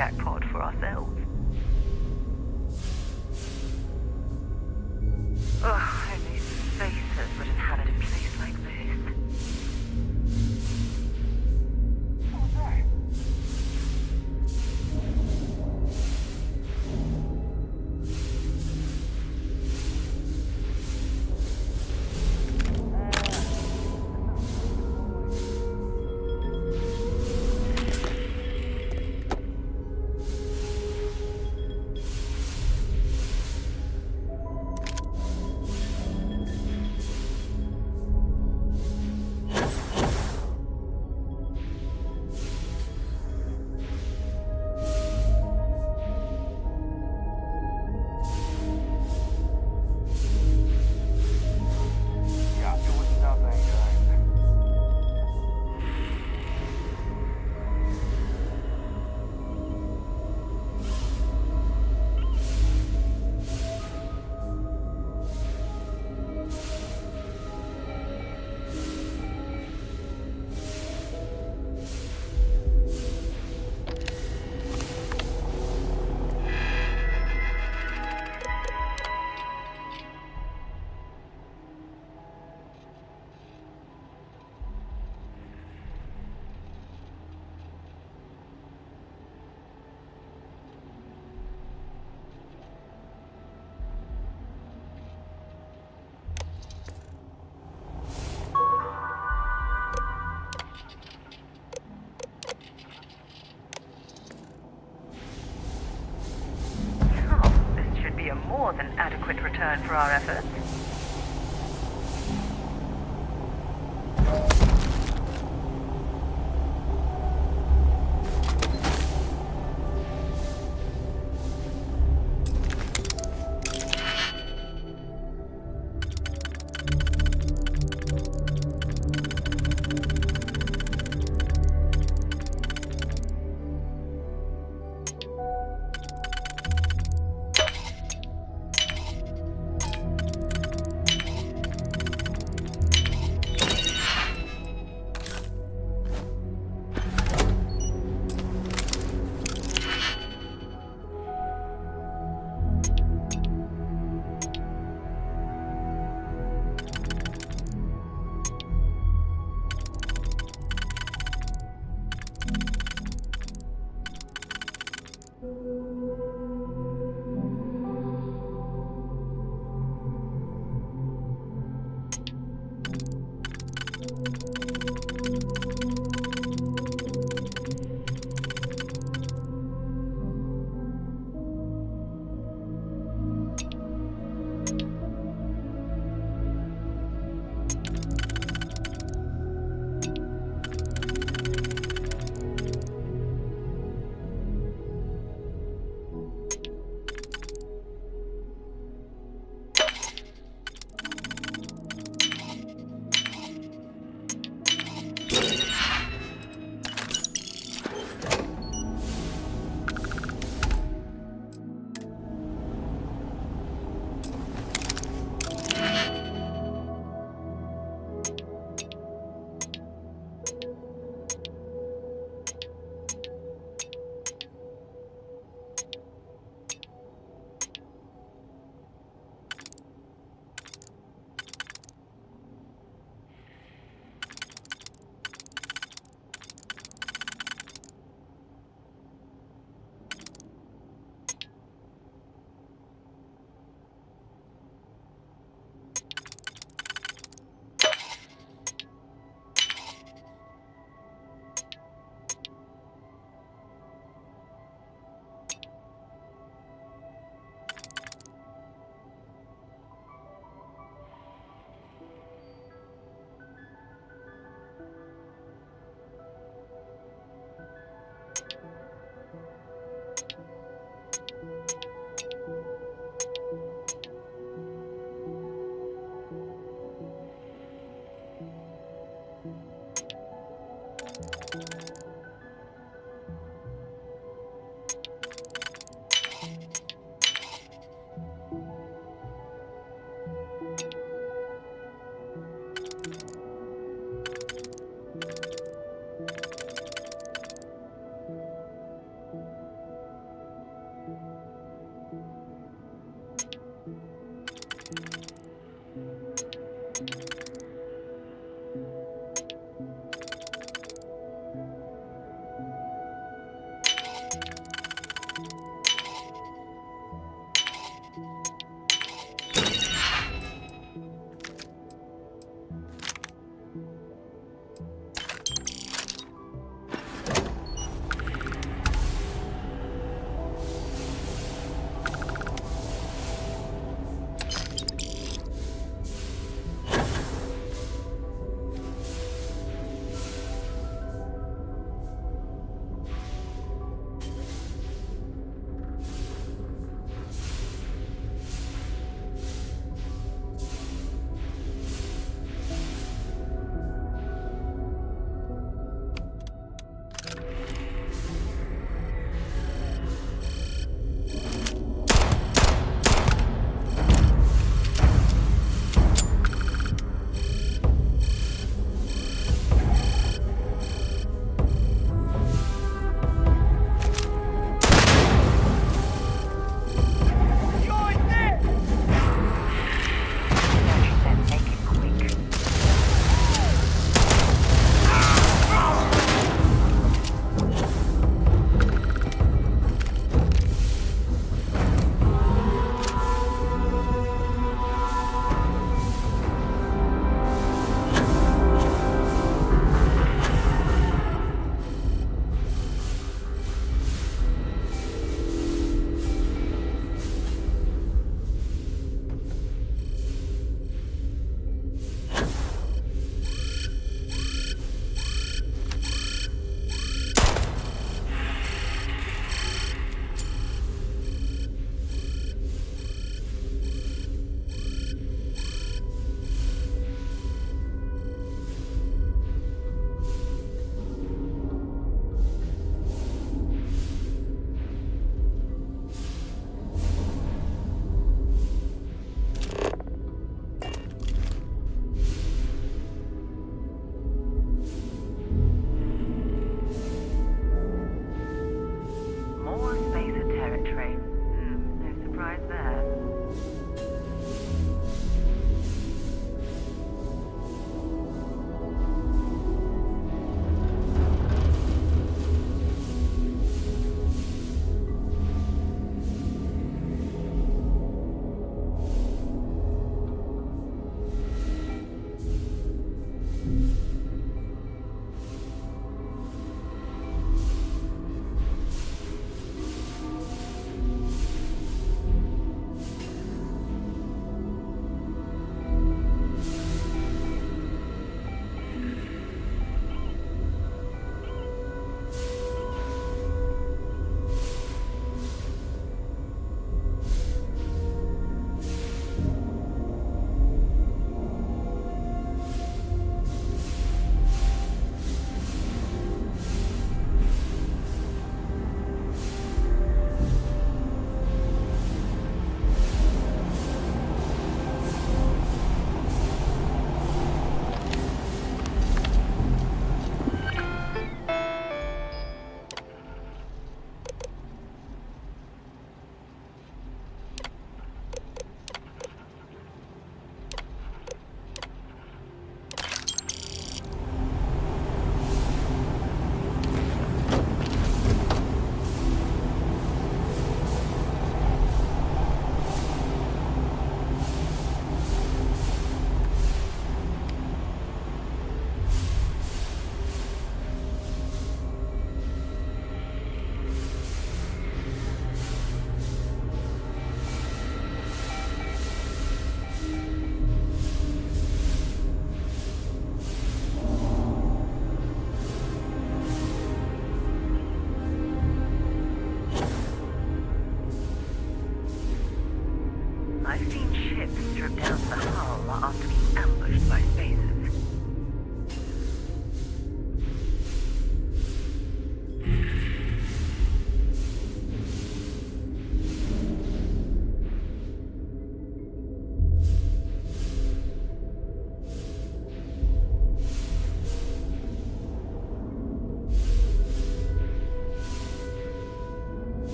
Q: jackpot for ourselves. Ugh, only spacers would inhabit a place like this. A more than adequate return for our efforts.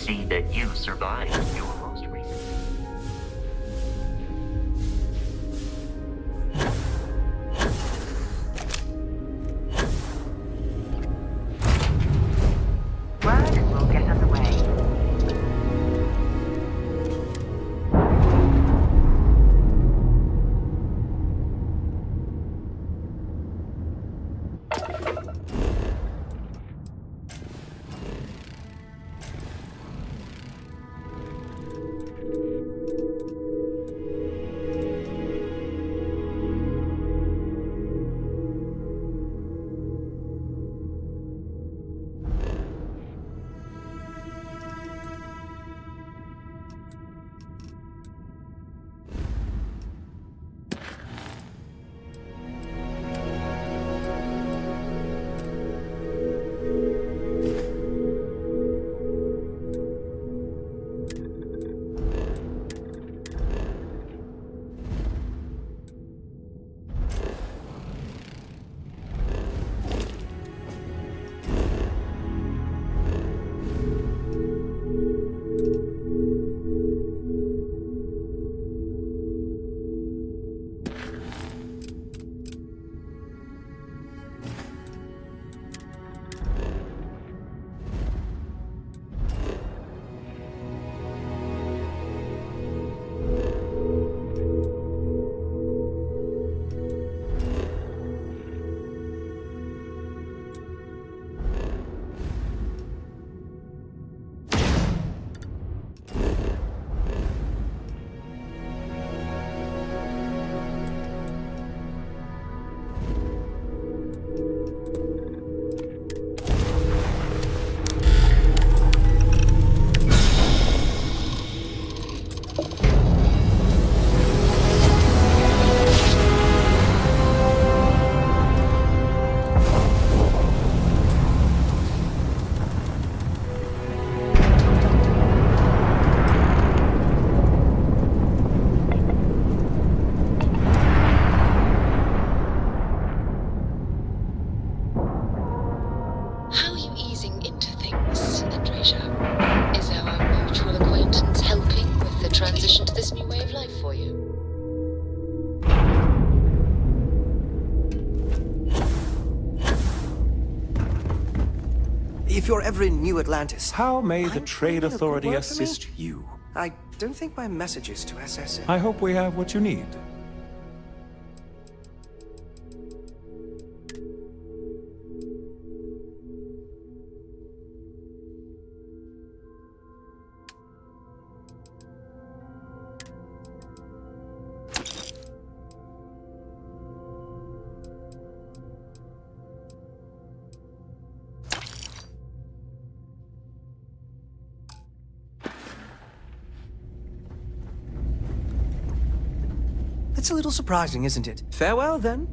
Q: see that you survived your most recent. Work will get underway.
A: How are you easing into things, Andreja? Is our mutual acquaintance helping with the transition to this new way of life for you?
P: If you're ever in New Atlantis...
I: How may the
P: I'm
I: Trade
P: finding a good
I: Authority
P: word for me.
I: assist you?
P: I don't think my messages to SS...
I: I hope we have what you need.
P: It's a little surprising, isn't it? Farewell, then.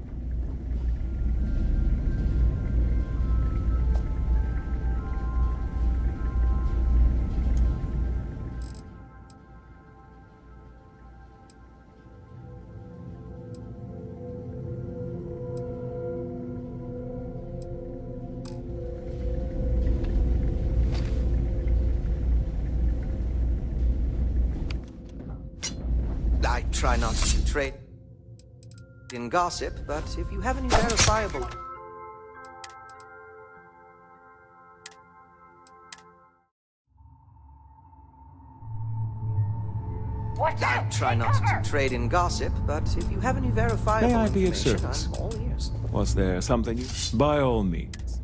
P: I try not to trade in gossip, but if you have any verifiable... I try not to trade in gossip, but if you have any verifiable
I: May I be of
P: information,
I: service?
P: I'm all ears.
I: Was there something you... By all means.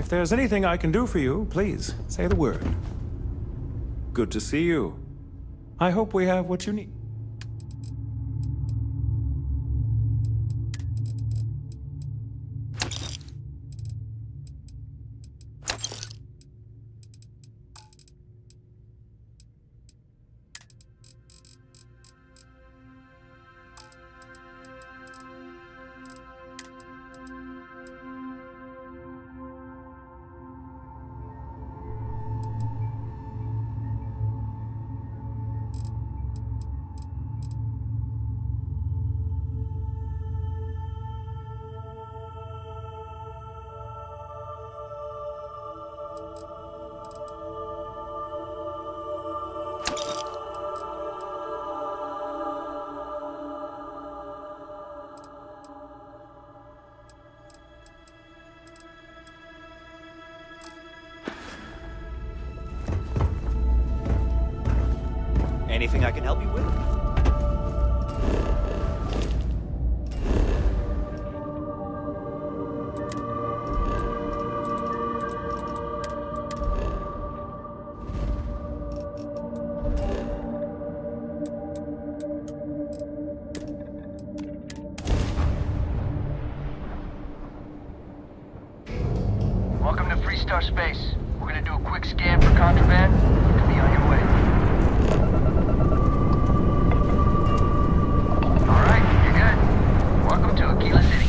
I: If there's anything I can do for you, please say the word. Good to see you. I hope we have what you need.
C: Anything I can help you with?
J: Welcome to Freestar Space. We're gonna do a quick scan for contraband. You can be on your way. Alright, you're good. Welcome to Aquila City.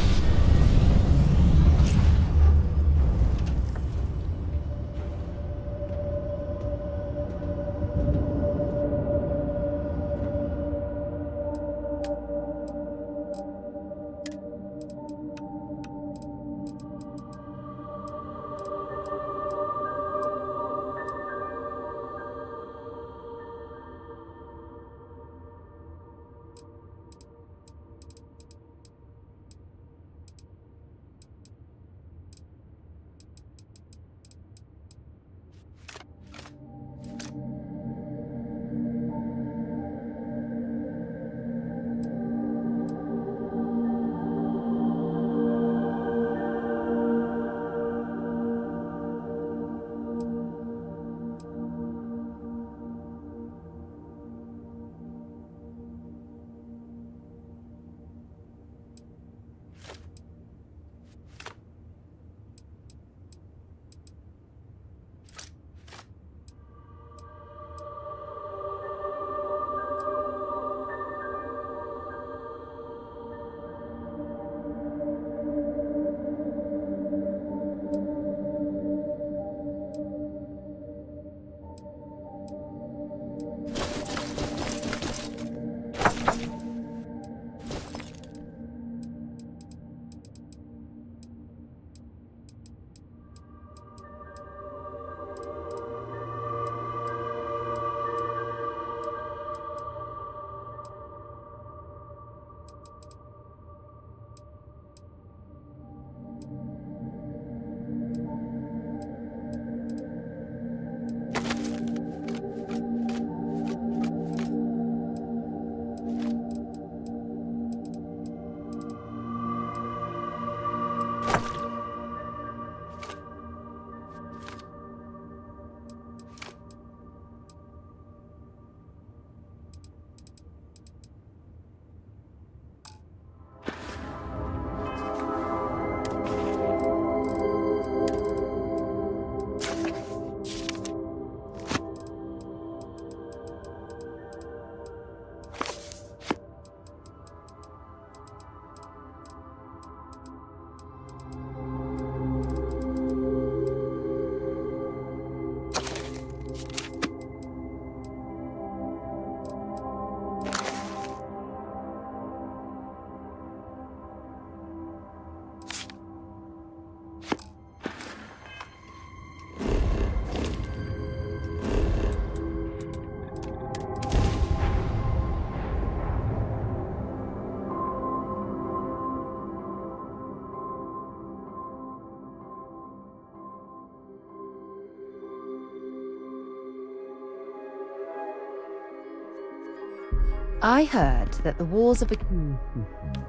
D: I heard that the walls of a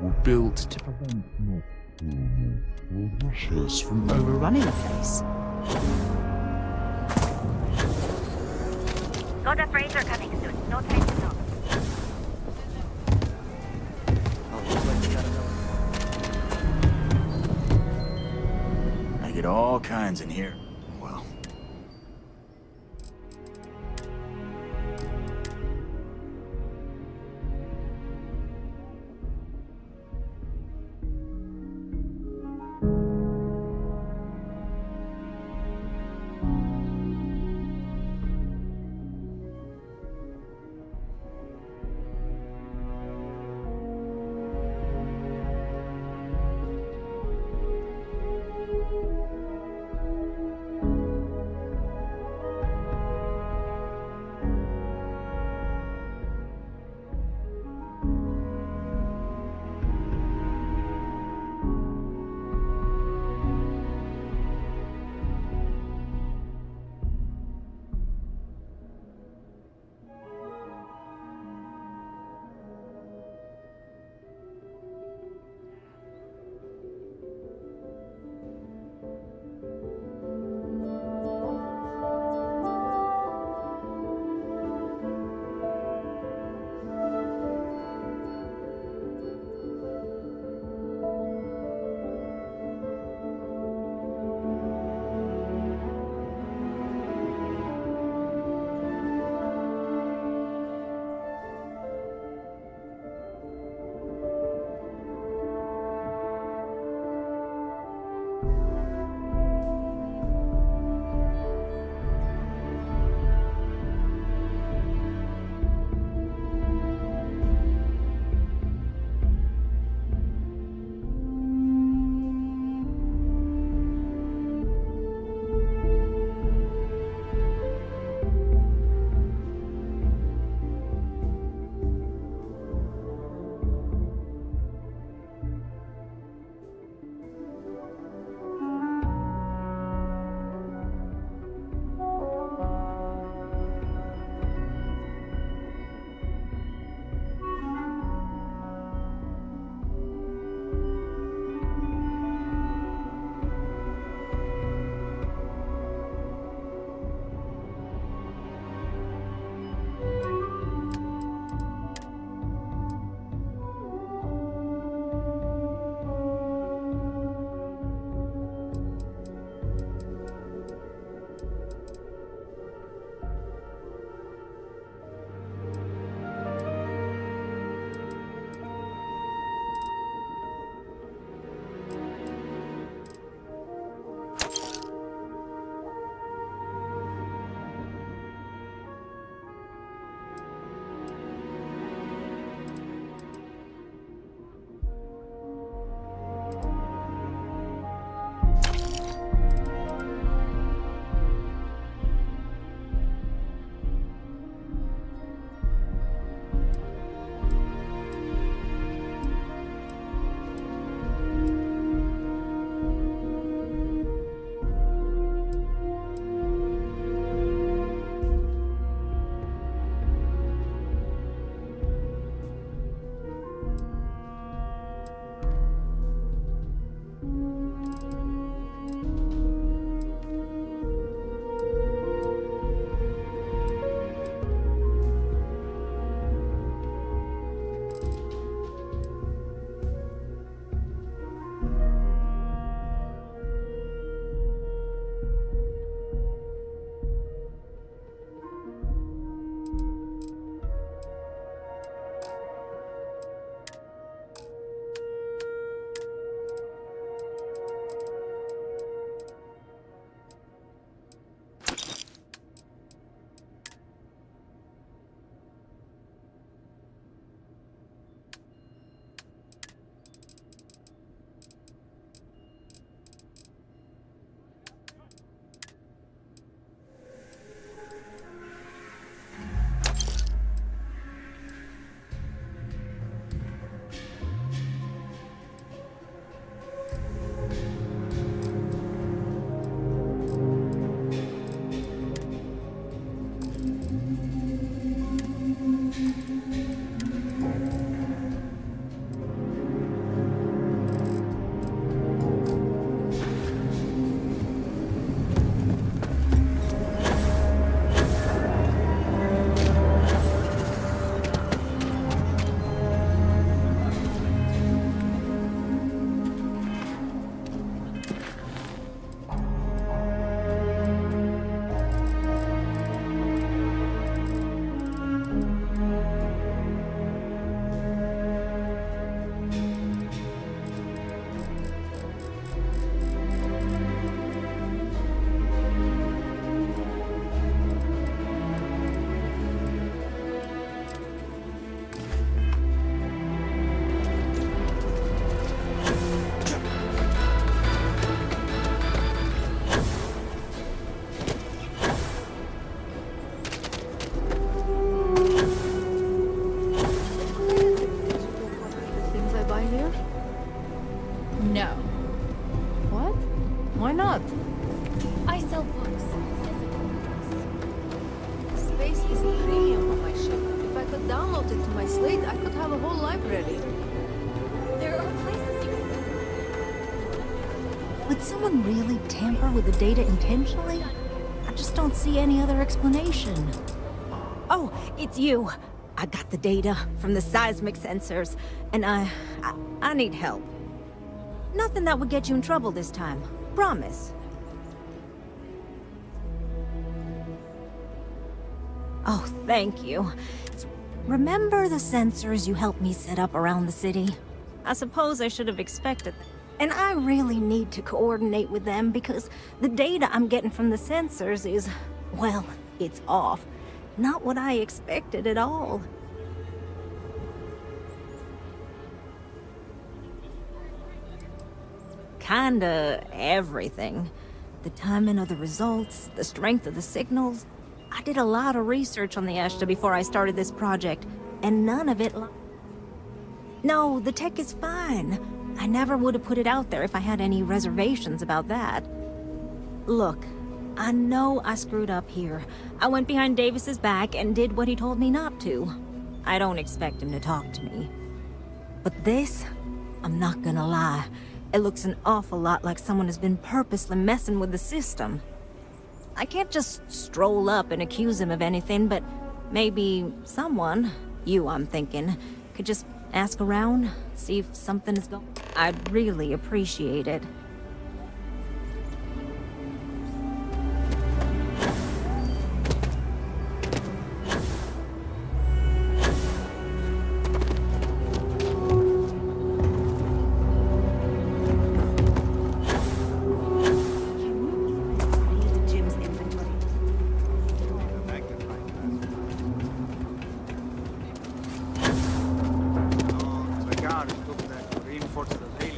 V: were built to prevent from overrunning
D: overrunning a place.
L: Got a freighter coming soon. No time to talk.
S: I get all kinds in here. Well.
G: Why not?
H: I sell books. Space is a premium on my ship. If I could download it to my slate, I could have a whole library. There are places you can
B: Would someone really tamper with the data intentionally? I just don't see any other explanation. Oh, it's you. I got the data from the seismic sensors, and I need help. Nothing that would get you in trouble this time. Promise. Oh, thank you. Remember the sensors you helped me set up around the city? I suppose I should have expected them. And I really need to coordinate with them because the data I'm getting from the sensors is, well, it's off. Not what I expected at all. Kinda everything. The timing of the results, the strength of the signals. I did a lot of research on the Ashta before I started this project, and none of it No, the tech is fine. I never would have put it out there if I had any reservations about that. Look, I know I screwed up here. I went behind Davis's back and did what he told me not to. I don't expect him to talk to me. But this, I'm not gonna lie, it looks an awful lot like someone has been purposely messing with the system. I can't just stroll up and accuse him of anything, but maybe someone, you I'm thinking, could just ask around, see if something is going. I'd really appreciate it.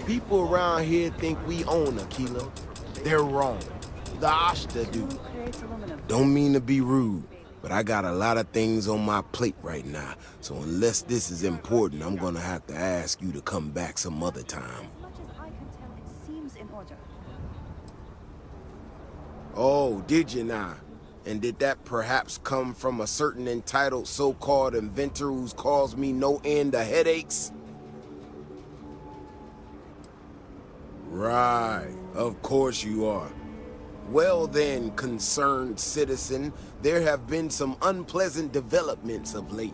T: People around here think we own Aquila. They're wrong. The Ashta do. Don't mean to be rude, but I got a lot of things on my plate right now, so unless this is important, I'm gonna have to ask you to come back some other time. Oh, did you now? And did that perhaps come from a certain entitled so-called inventor who's caused me no end of headaches? Right, of course you are. Well then, concerned citizen, there have been some unpleasant developments of late.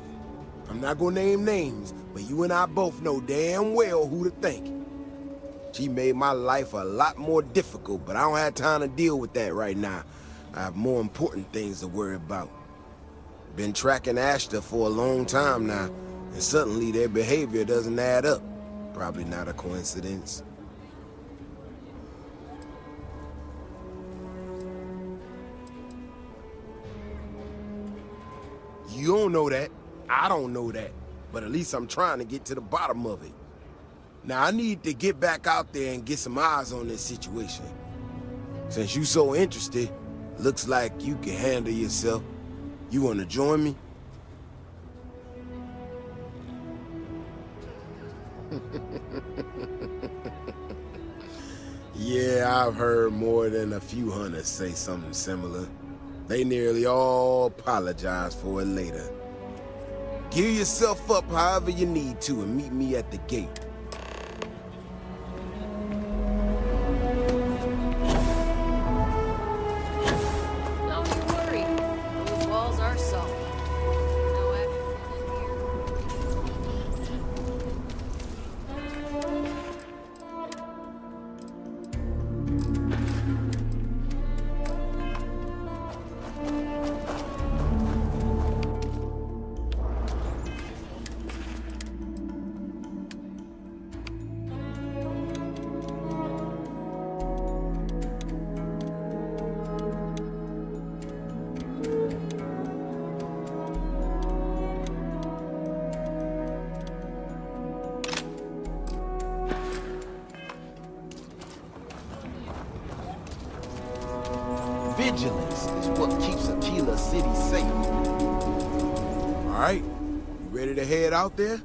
T: I'm not gonna name names, but you and I both know damn well who to thank. She made my life a lot more difficult, but I don't have time to deal with that right now. I have more important things to worry about. Been tracking Ashta for a long time now, and suddenly their behavior doesn't add up. Probably not a coincidence. You don't know that. I don't know that. But at least I'm trying to get to the bottom of it. Now, I need to get back out there and get some eyes on this situation. Since you so interested, looks like you can handle yourself. You want to join me? Yeah, I've heard more than a few hunters say something similar. They nearly all apologize for it later. Gear yourself up however you need to and meet me at the gate.
H: Don't you worry. Those walls are solid. No action
T: Vigilance is what keeps Aquila City safe. All right, you ready to head out there?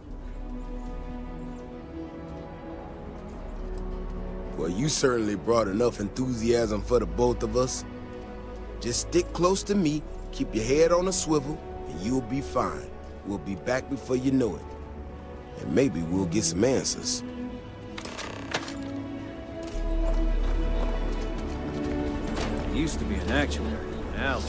T: Well, you certainly brought enough enthusiasm for the both of us. Just stick close to me, keep your head on a swivel, and you'll be fine. We'll be back before you know it. And maybe we'll get some answers.
N: Used to be an actuary, now...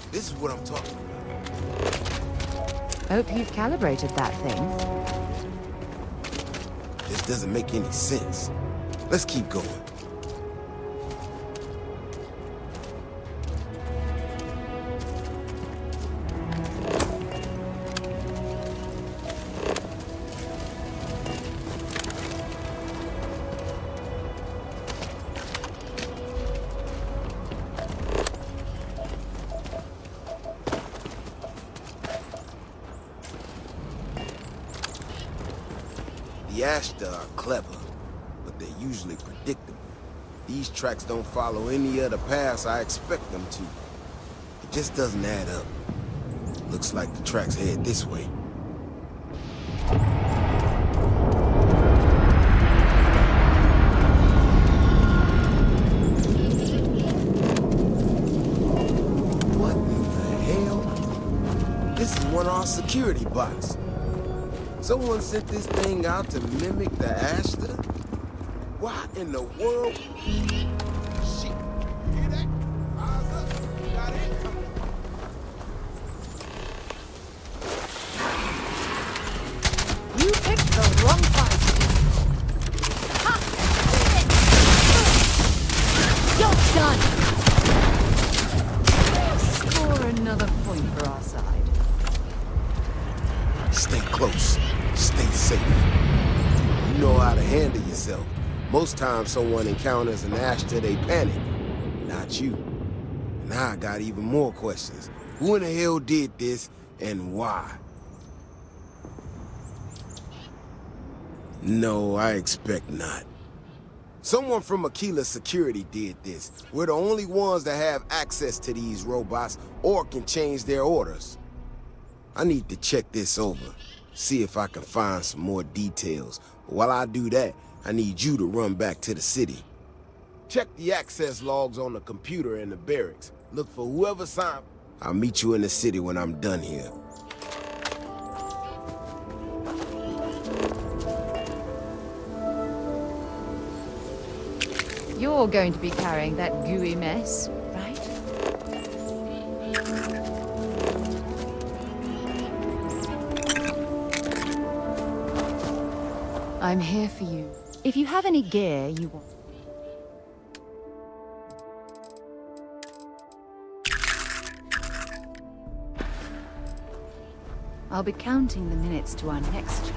T: This is what I'm talking about.
D: Hope you've calibrated that thing.
T: This doesn't make any sense. Let's keep going. The Ashta are clever, but they're usually predictable. These tracks don't follow any other paths I expect them to. It just doesn't add up. Looks like the tracks head this way. What in the hell? This is one of our security bots. Someone sent this thing out to mimic the Ashta? Why in the world? Shit. You hear that? Eyes up. We got incoming.
D: You picked the wrong fight. You're done. Score another point for our side.
T: Stay close. Stay safe. You know how to handle yourself. Most times someone encounters an Ashta, they panic. Not you. Now I got even more questions. Who in the hell did this, and why? No, I expect not. Someone from Aquila Security did this. We're the only ones that have access to these robots or can change their orders. I need to check this over. See if I can find some more details. While I do that, I need you to run back to the city. Check the access logs on the computer in the barracks. Look for whoever signed. I'll meet you in the city when I'm done here.
D: You're going to be carrying that gooey mess, right? I'm here for you. If you have any gear you want. I'll be counting the minutes to our next chat.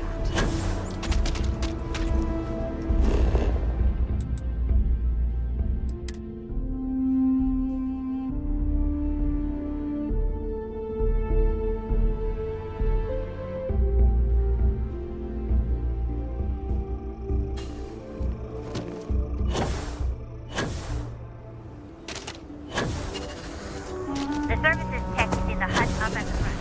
L: The services tech is in the hut up at the front.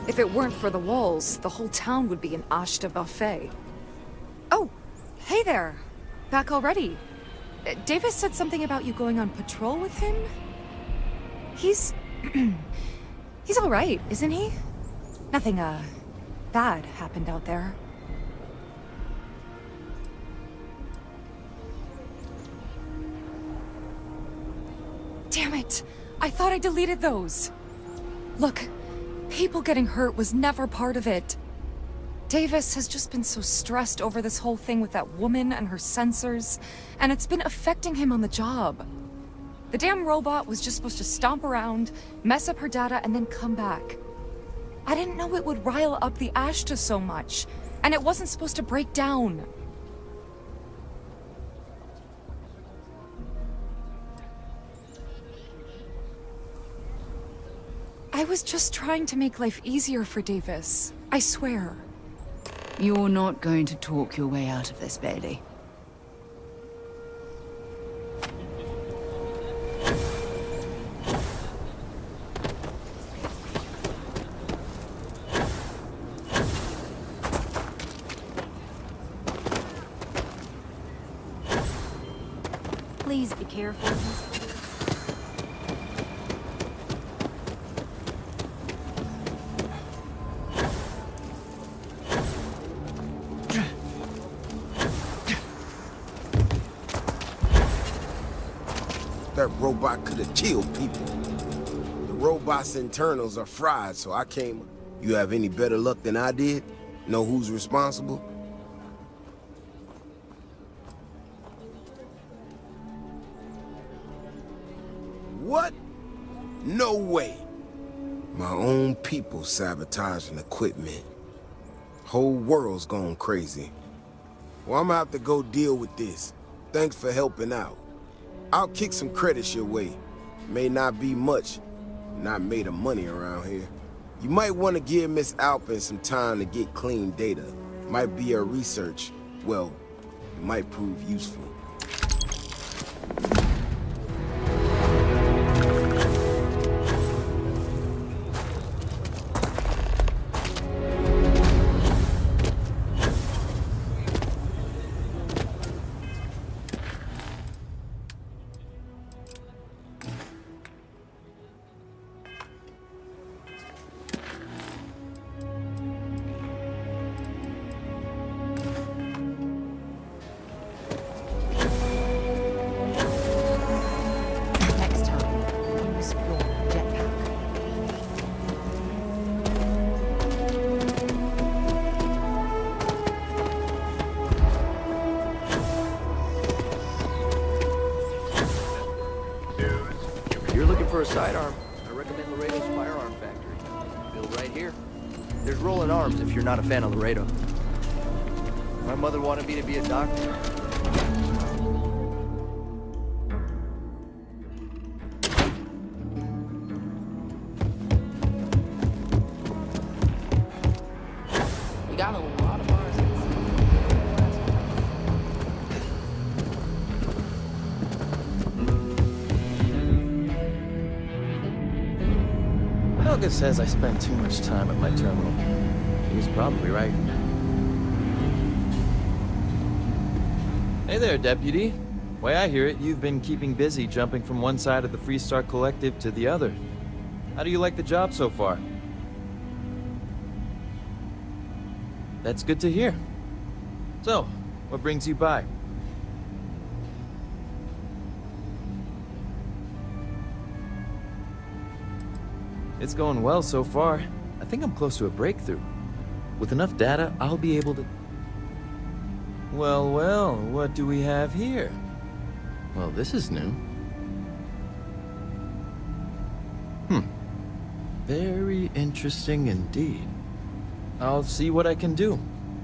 H: If it weren't for the walls, the whole town would be an Ashta buffet. Oh, hey there. Back already. Davis said something about you going on patrol with him? He's... he's all right, isn't he? Nothing, bad happened out there. Damn it! I thought I deleted those! Look, people getting hurt was never part of it. Davis has just been so stressed over this whole thing with that woman and her sensors, and it's been affecting him on the job. The damn robot was just supposed to stomp around, mess up her data, and then come back. I didn't know it would rile up the Ashta so much, and it wasn't supposed to break down. I was just trying to make life easier for Davis. I swear.
D: You're not going to talk your way out of this, Bailey.
B: Please be careful.
T: That robot could have killed people. The robot's internals are fried, so I came. You have any better luck than I did? Know who's responsible? What? No way. My own people sabotaging equipment. Whole world's gone crazy. Well, I'm gonna have to go deal with this. Thanks for helping out. I'll kick some credits your way. May not be much. Not made of money around here. You might want to give Miss Alpin some time to get clean data. Might be her research. Well, it might prove useful.
N: For a sidearm, I recommend Laredo's Firearm Factory. Built right here. There's rolling arms if you're not a fan of Laredo. My mother wanted me to be a doctor.
O: We got a lot of bars.
M: Helga says I spend too much time at my terminal. He was probably right. Hey there, Deputy. Way I hear it, you've been keeping busy jumping from one side of the Freestar Collective to the other. How do you like the job so far? That's good to hear. So, what brings you by? It's going well so far. I think I'm close to a breakthrough. With enough data, I'll be able to... Well, well, what do we have here? Well, this is new. Very interesting indeed. I'll see what I can do.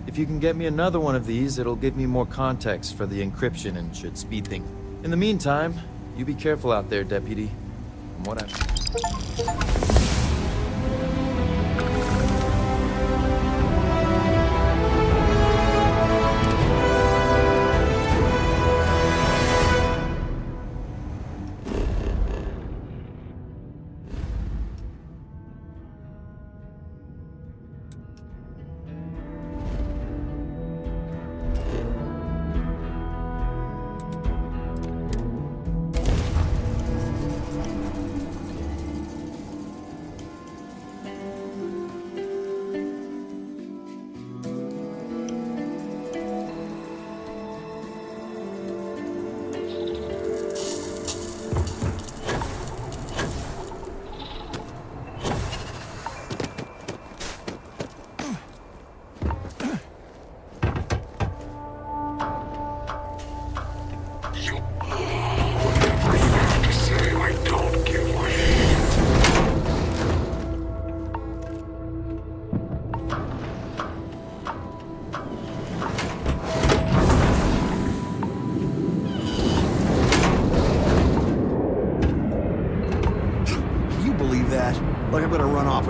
M: If you can get me another one of these, it'll give me more context for the encryption and should speed things. In the meantime, you be careful out there, Deputy. From what I...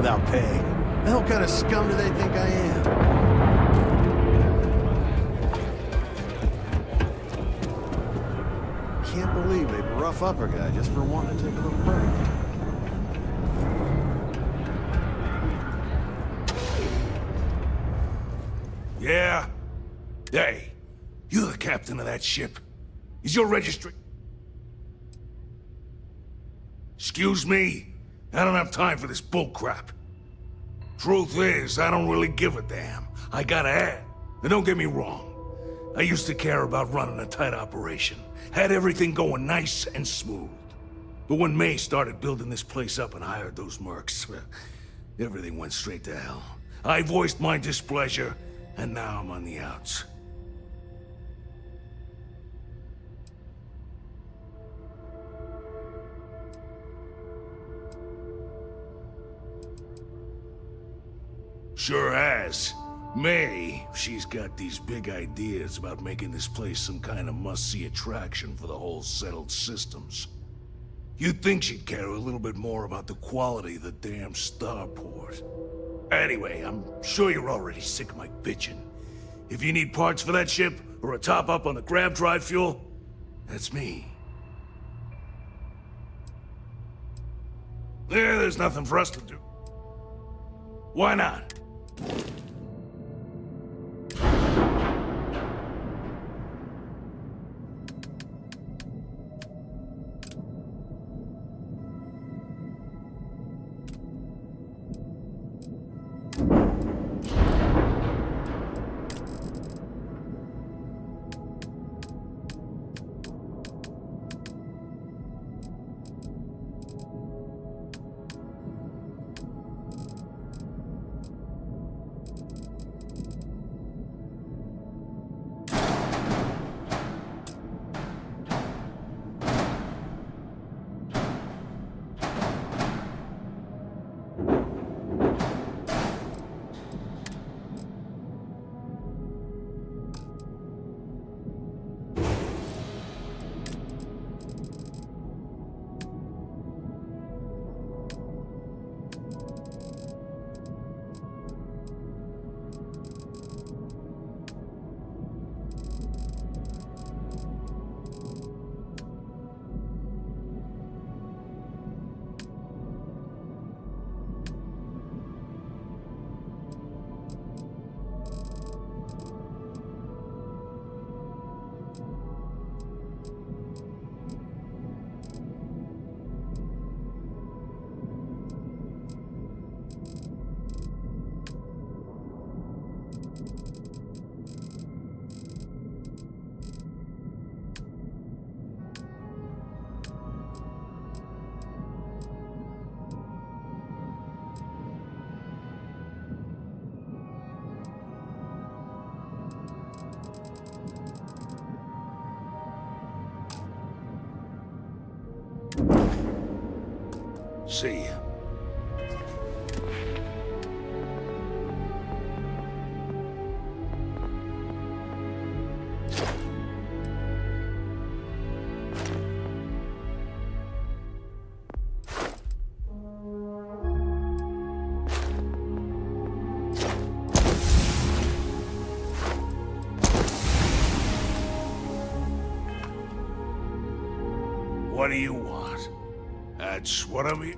S: without pay.
U: The hell kind of scum do they think I am? Can't believe they'd rough up a guy just for wanting to take a little break.
V: Yeah? Hey, you're the captain of that ship. Is your registry... Excuse me? I don't have time for this bullcrap. Truth is, I don't really give a damn. I gotta add. And don't get me wrong. I used to care about running a tight operation. Had everything going nice and smooth. But when May started building this place up and hired those mercs, everything went straight to hell. I voiced my displeasure, and now I'm on the outs. Sure has. May, she's got these big ideas about making this place some kind of must-see attraction for the whole settled systems. You'd think she'd care a little bit more about the quality of the damn starport. Anyway, I'm sure you're already sick of my bitching. If you need parts for that ship, or a top-up on the grab drive fuel, that's me. Yeah, there's nothing for us to do. Why not? See ya. What do you want? That's what I mean.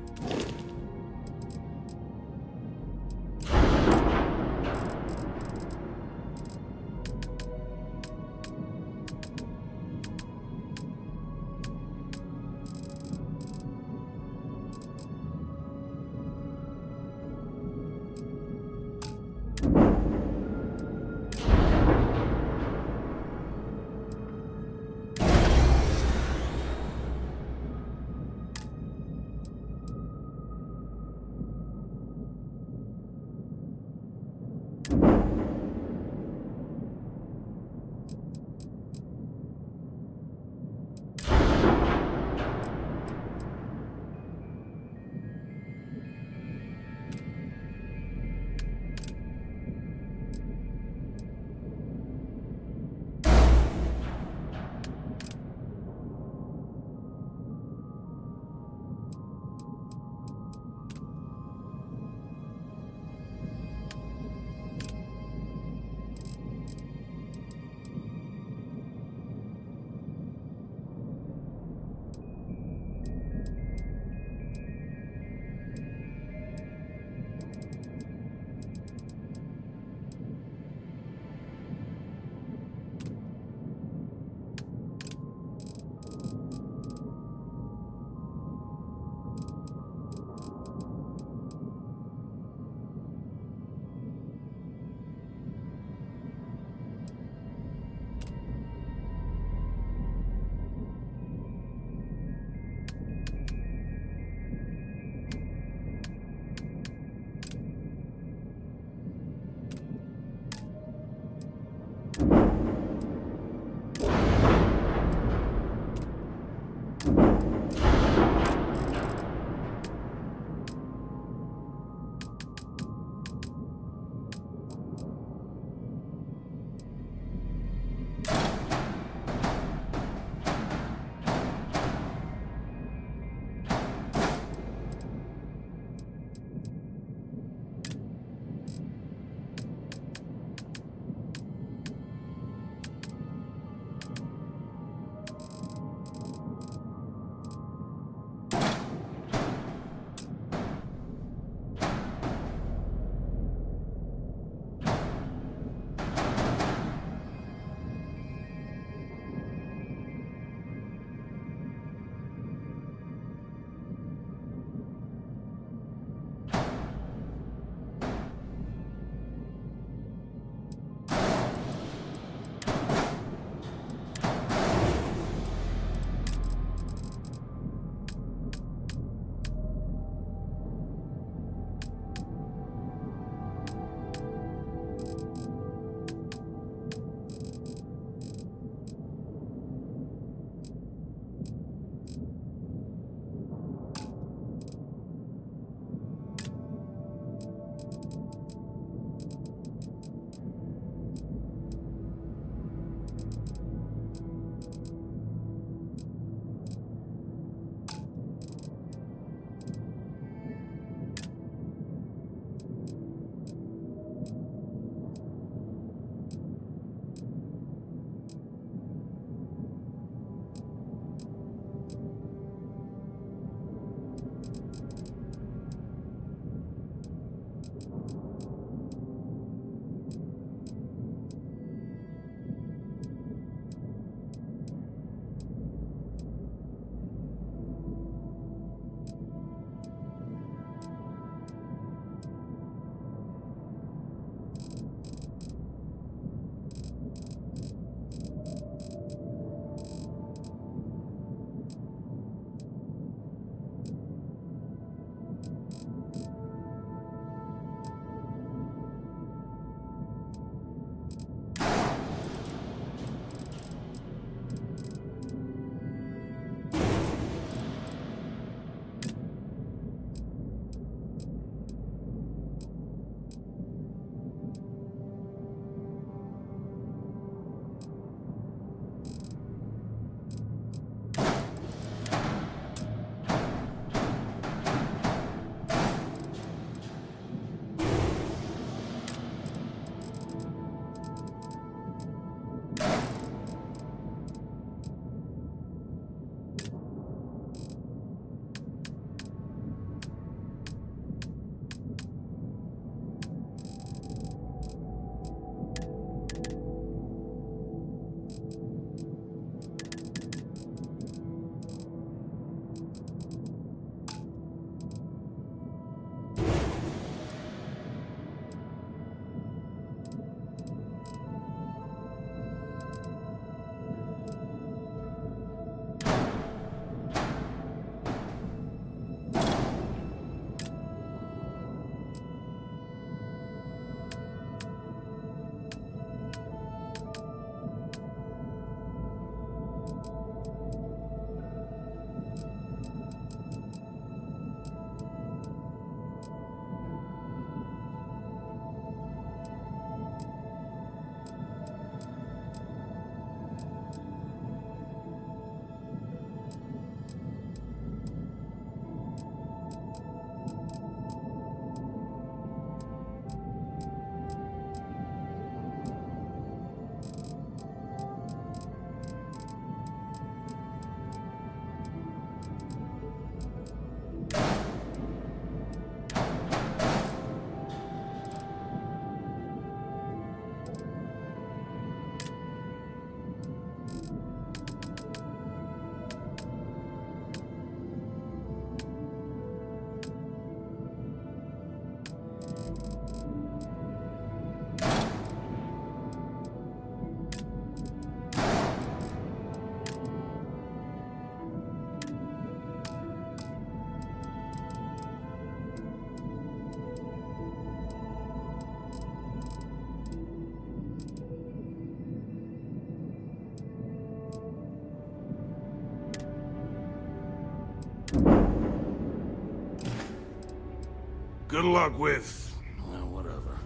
V: Good luck with... well, whatever.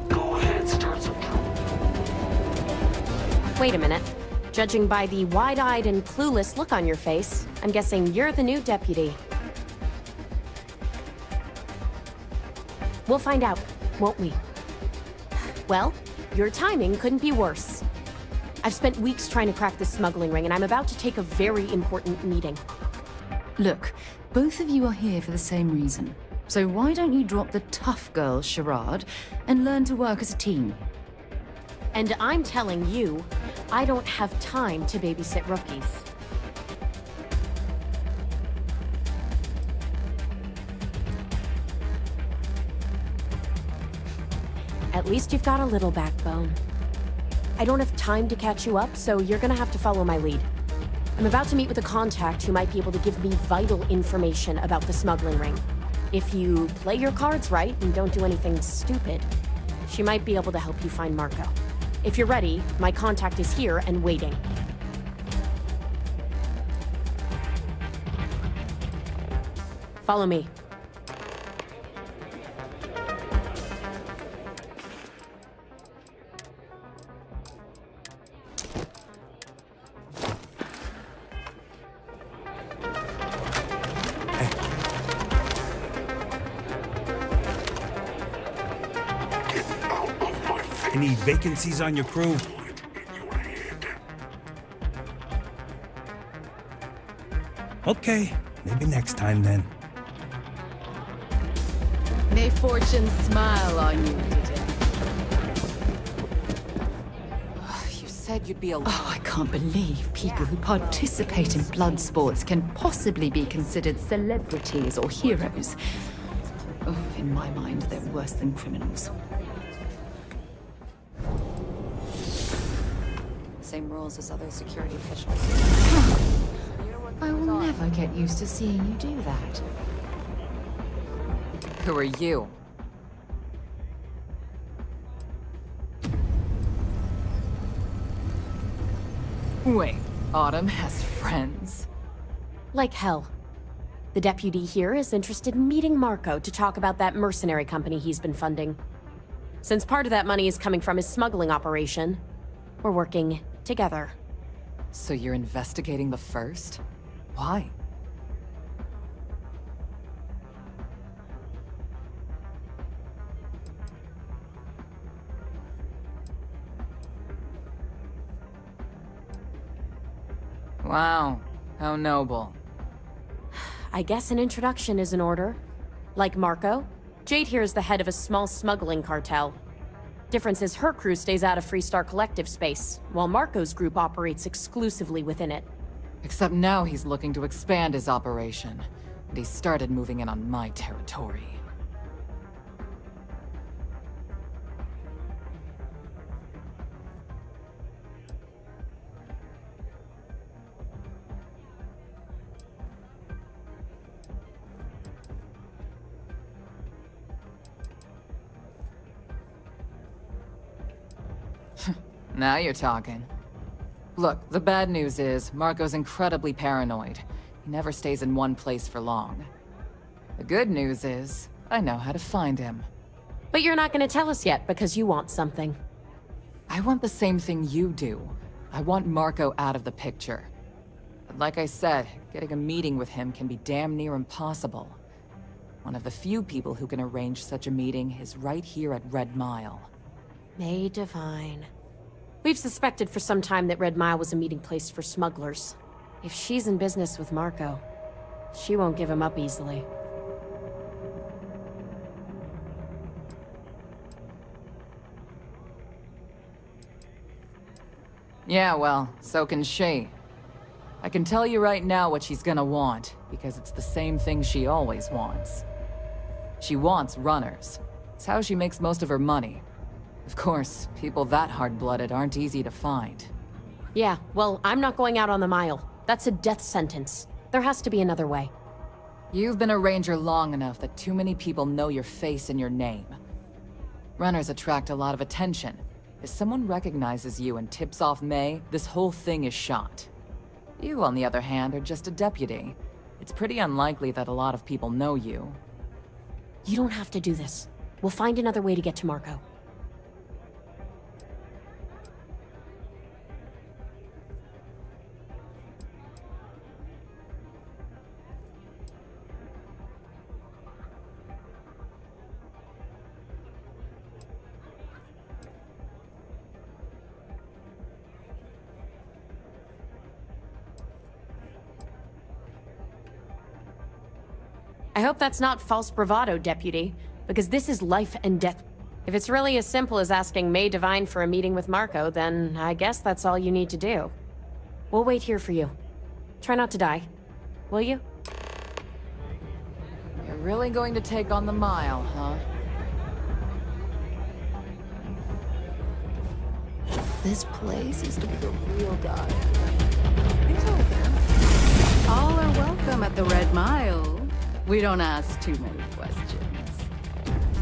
F: Go ahead, start some trouble.
R: Wait a minute. Judging by the wide-eyed and clueless look on your face, I'm guessing you're the new deputy. We'll find out, won't we? Well, your timing couldn't be worse. I've spent weeks trying to crack this smuggling ring, and I'm about to take a very important meeting.
D: Look, both of you are here for the same reason. So why don't you drop the tough girl charade and learn to work as a team?
R: And I'm telling you, I don't have time to babysit rookies. At least you've got a little backbone. I don't have time to catch you up, so you're gonna have to follow my lead. I'm about to meet with a contact who might be able to give me vital information about the smuggling ring. If you play your cards right and don't do anything stupid, she might be able to help you find Marco. If you're ready, my contact is here and waiting. Follow me.
W: Any vacancies on your crew? Okay, maybe next time then.
D: May fortune smile on you today.
H: You said you'd be alone.
D: Oh, I can't believe people who participate in blood sports can possibly be considered celebrities or heroes. Oh, in my mind, they're worse than criminals.
H: Same rules as other security officials.
D: I will never get used to seeing you do that.
H: Who are you? Wait, Autumn has friends?
R: Like hell. The deputy here is interested in meeting Marco to talk about that mercenary company he's been funding. Since part of that money is coming from his smuggling operation, we're working together.
H: So you're investigating the first? Why?
E: Wow, how noble.
R: I guess an introduction is in order. Like Marco, Jade here is the head of a small smuggling cartel. Difference is her crew stays out of Freestar Collective space, while Marco's group operates exclusively within it.
E: Except now he's looking to expand his operation, and he started moving in on my territory. Now you're talking. Look, the bad news is, Marco's incredibly paranoid. He never stays in one place for long. The good news is, I know how to find him.
R: But you're not gonna tell us yet because you want something.
E: I want the same thing you do. I want Marco out of the picture. But like I said, getting a meeting with him can be damn near impossible. One of the few people who can arrange such a meeting is right here at Red Mile.
R: May Divine. We've suspected for some time that Red Mile was a meeting place for smugglers. If she's in business with Marco, she won't give him up easily.
E: Yeah, well, so can she. I can tell you right now what she's gonna want, because it's the same thing she always wants. She wants runners. It's how she makes most of her money. Of course, people that hard-blooded aren't easy to find.
R: Yeah, well, I'm not going out on the mile. That's a death sentence. There has to be another way.
E: You've been a ranger long enough that too many people know your face and your name. Runners attract a lot of attention. If someone recognizes you and tips off May, this whole thing is shot. You, on the other hand, are just a deputy. It's pretty unlikely that a lot of people know you.
R: You don't have to do this. We'll find another way to get to Marco. I hope that's not false bravado, Deputy, because this is life and death. If it's really as simple as asking May Divine for a meeting with Marco, then I guess that's all you need to do. We'll wait here for you. Try not to die, will you?
E: You're really going to take on the mile, huh?
D: This place is to be the real guy. It's open. All are welcome at the Red Mile. We don't ask too many questions.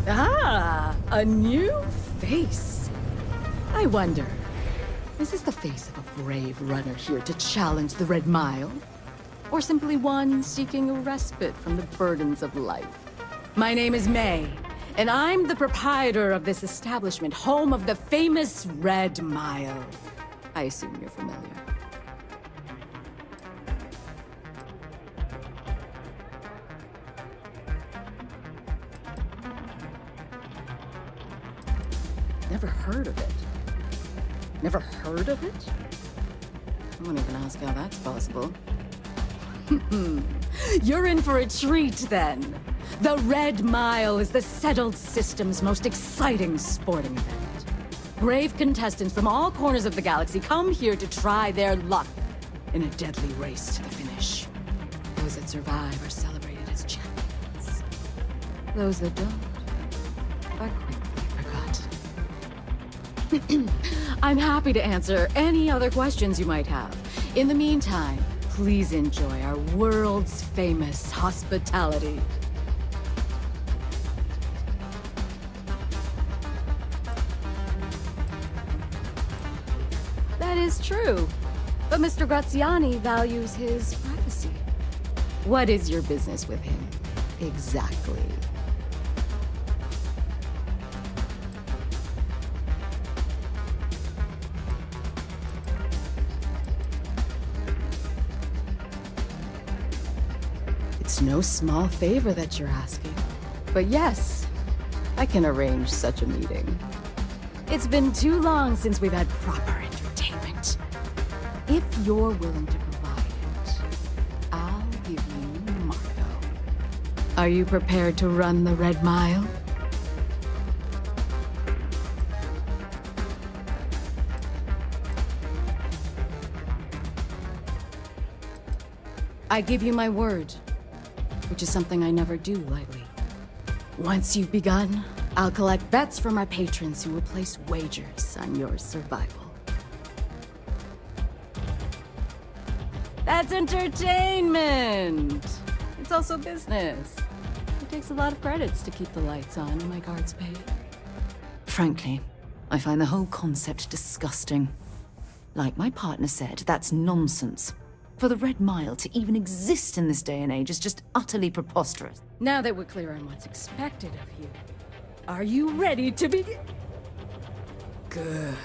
D: Ah, a new face. I wonder, is this the face of a brave runner here to challenge the Red Mile? Or simply one seeking a respite from the burdens of life? My name is May, and I'm the proprietor of this establishment, home of the famous Red Mile. I assume you're familiar. Never heard of it. Never heard of it? I won't even ask how that's possible. You're in for a treat, then. The Red Mile is the settled system's most exciting sporting event. Brave contestants from all corners of the galaxy come here to try their luck in a deadly race to the finish. Those that survive are celebrated as champions. Those that don't are quickly forgotten. I'm happy to answer any other questions you might have. In the meantime, please enjoy our world's famous hospitality. That is true, but Mr. Graziani values his privacy. What is your business with him, exactly? It's no small favor that you're asking. But yes, I can arrange such a meeting. It's been too long since we've had proper entertainment. If you're willing to provide Are you prepared to run the Red Mile? I give you my word, which is something I never do lightly. Once you've begun, I'll collect bets from our patrons who will place wagers on your survival. That's entertainment! It's also business. It takes a lot of credits to keep the lights on and my guards paid.
A: Frankly, I find the whole concept disgusting. Like my partner said, that's nonsense. For the Red Mile to even exist in this day and age is just utterly preposterous.
D: Now that we're clear on what's expected of you, are you ready to begin? Good.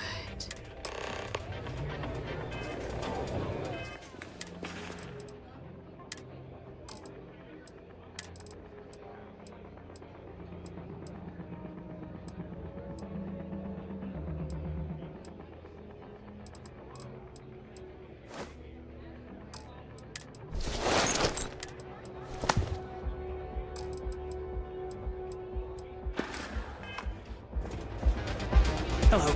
W: Hello.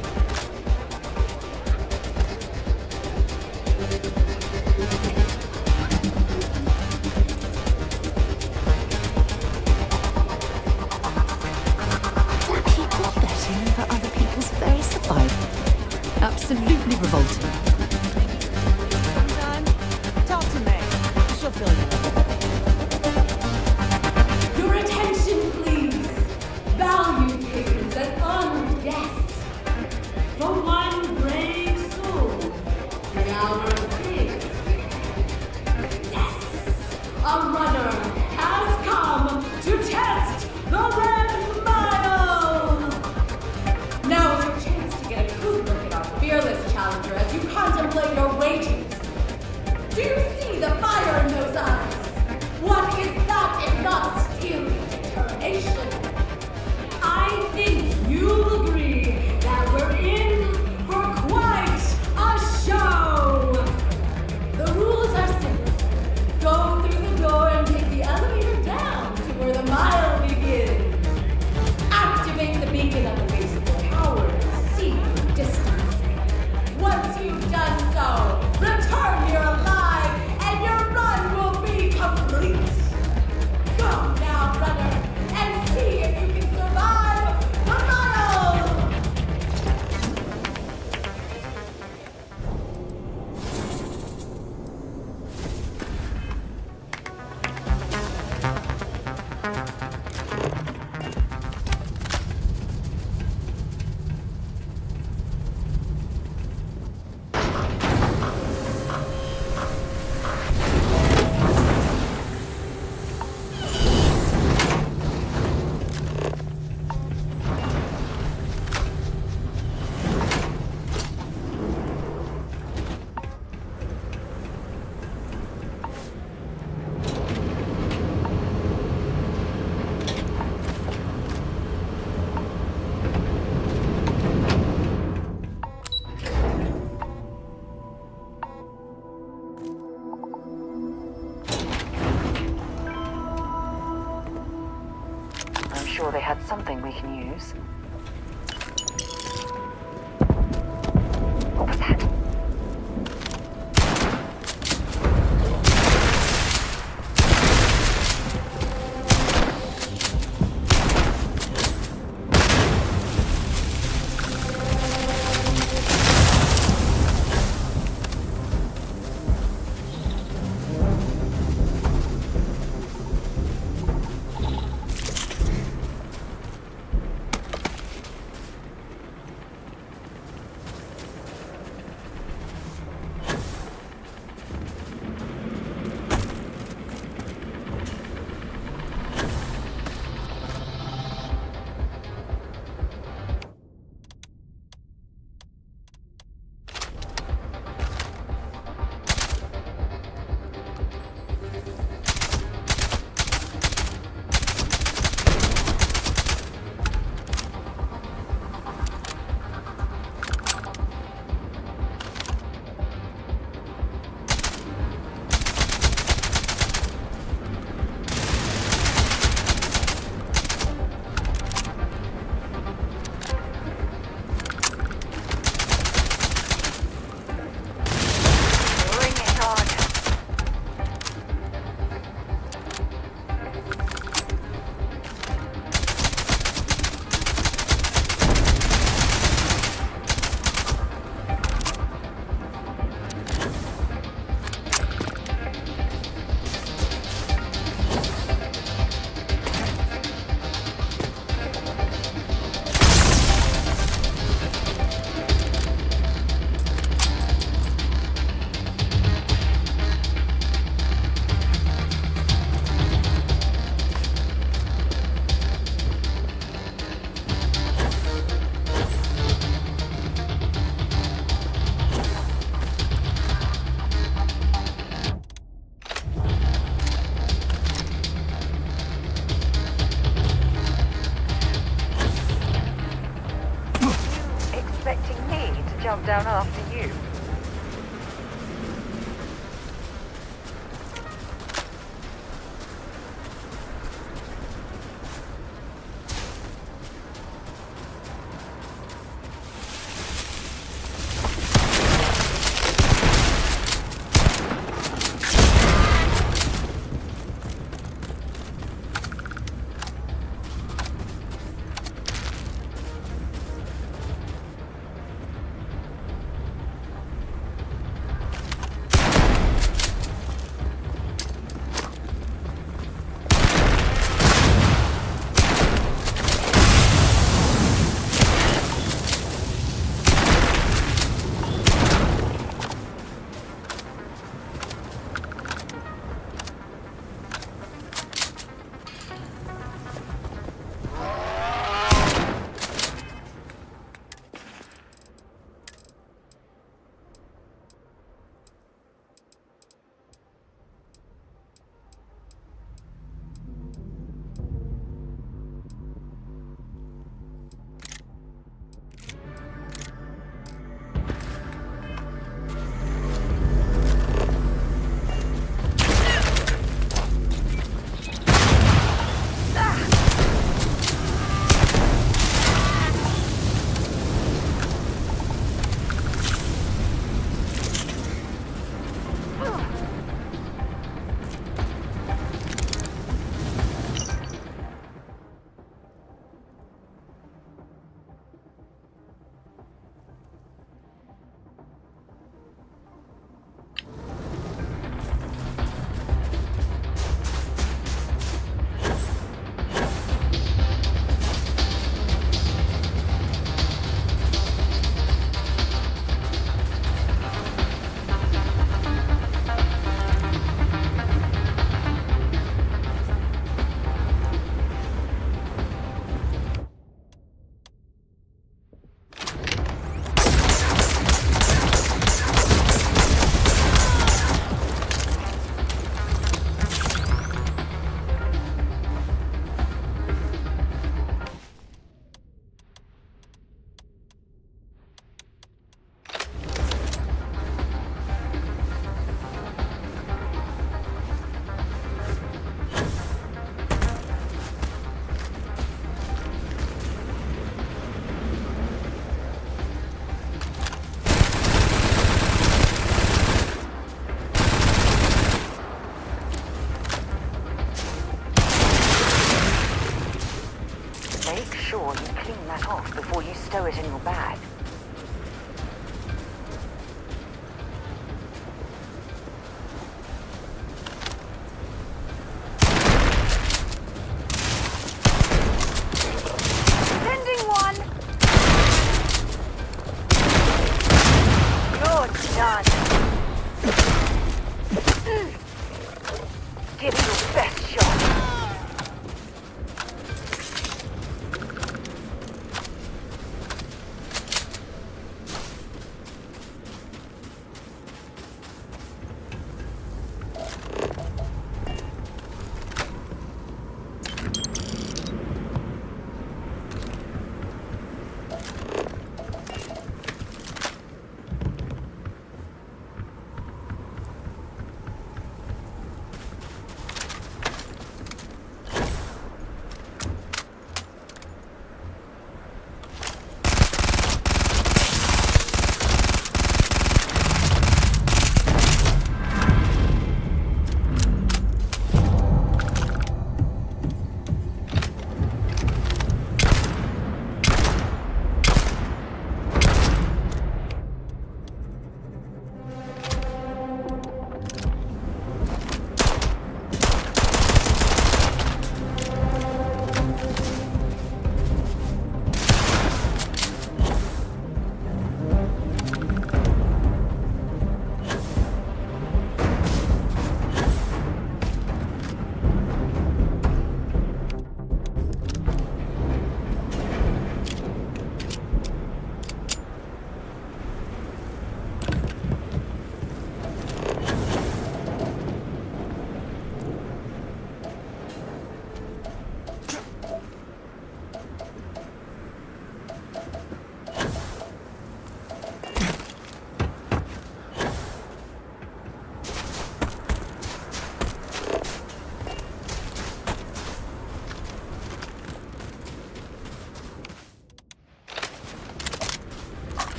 A: People betting over other people's very survival. Absolutely revolting.
G: Sometime, talk to May. She'll fill you in.
K: Your attention, please. Valued patrons and honored guests. For one brave soul, the hour of faith. Yes, a runner has come to test the Red Mile. Now is your chance to get a good look at our fearless challenger as you contemplate your wagers. Do you see the fire in those eyes? What is that if not steely determination? I think you'll agree that we're in for quite a show! The rules are simple. Go through the door and take the elevator down to where the mile begins. Activate the beacon at the base of the tower to see distance. Once you've done so, return here alive and your run will be complete. Go now, runner, and see if you can survive the mile!
A: I'm sure they had something we can use. What was that?
L: expecting me to jump down after you? Make sure you clean that off before you stow it in your bag. Sending one! You're done. Give it your best shot.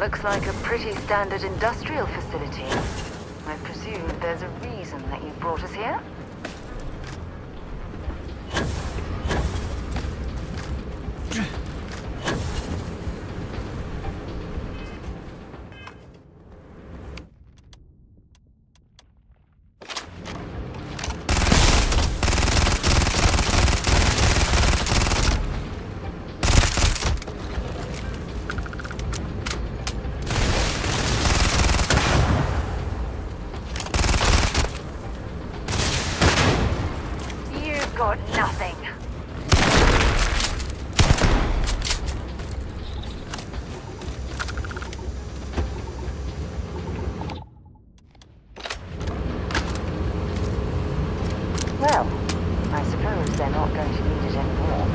A: Looks like a pretty standard industrial facility. I presume there's a reason that you brought us here? Got nothing. Well, I suppose they're not going to need it anymore.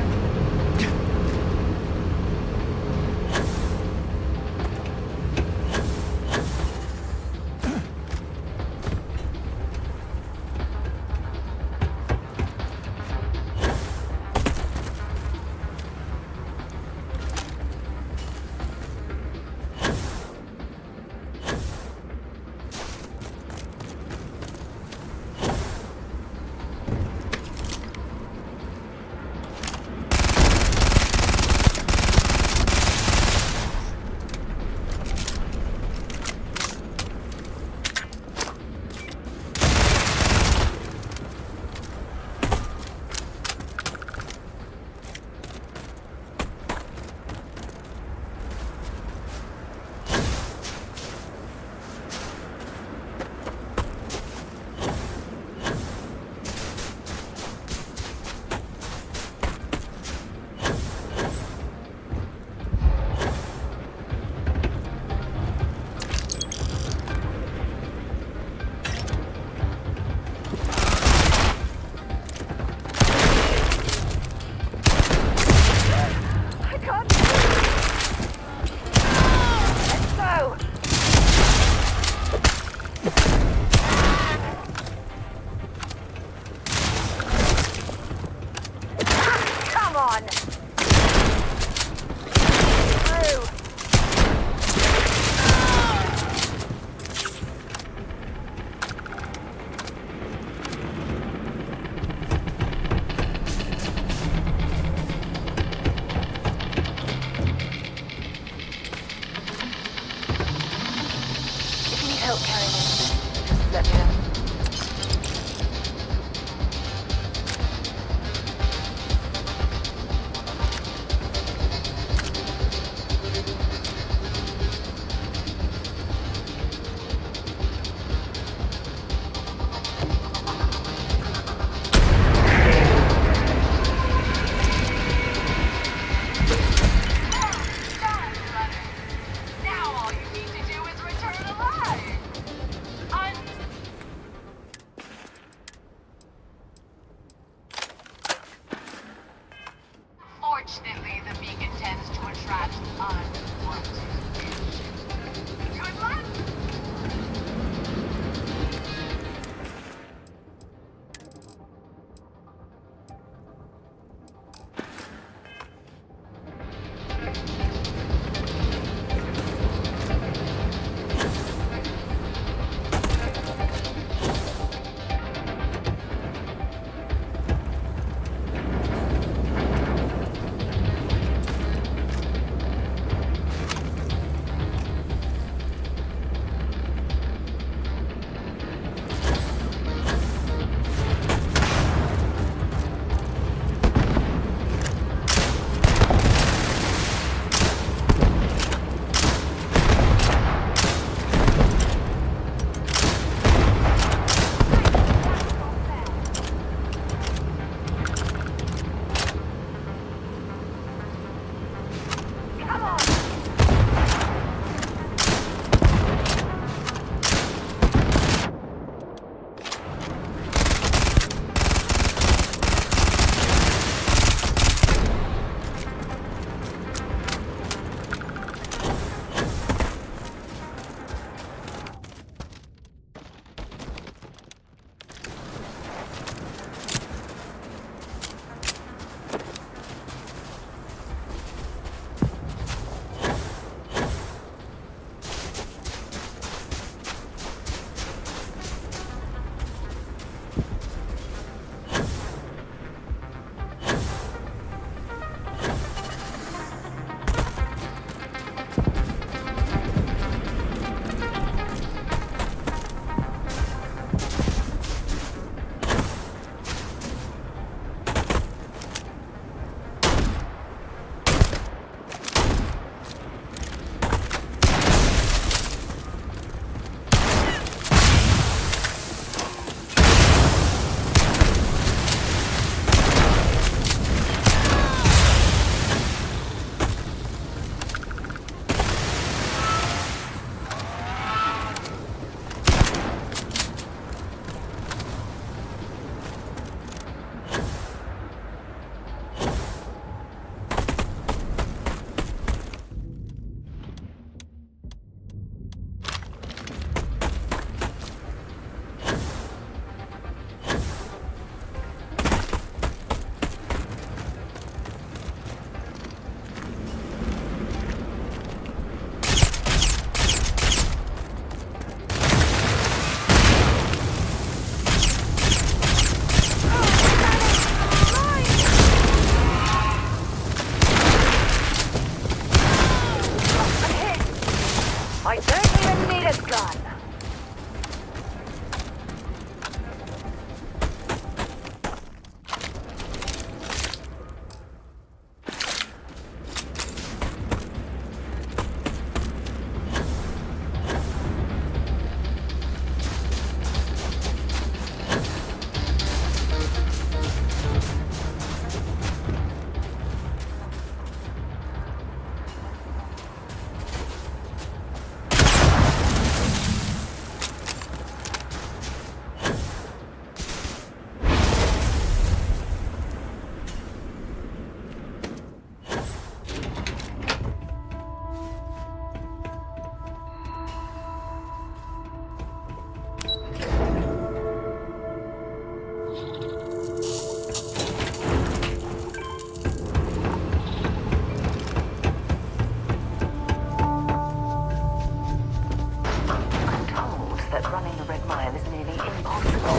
L: lifestyle is nearly impossible.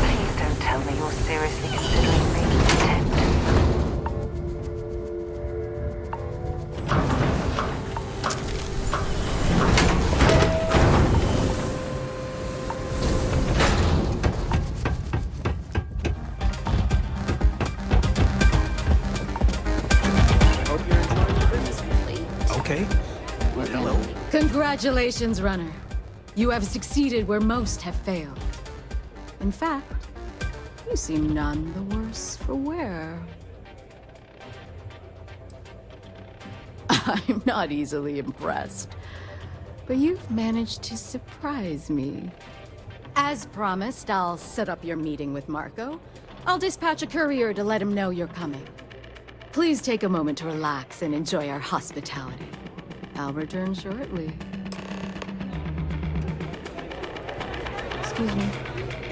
L: Please don't tell me you're seriously considering making a tent.
W: Okay. Hello.
D: Congratulations, runner. You have succeeded where most have failed. In fact, you seem none the worse for wear. I'm not easily impressed, but you've managed to surprise me. As promised, I'll set up your meeting with Marco. I'll dispatch a courier to let him know you're coming. Please take a moment to relax and enjoy our hospitality. I'll return shortly. Excuse me.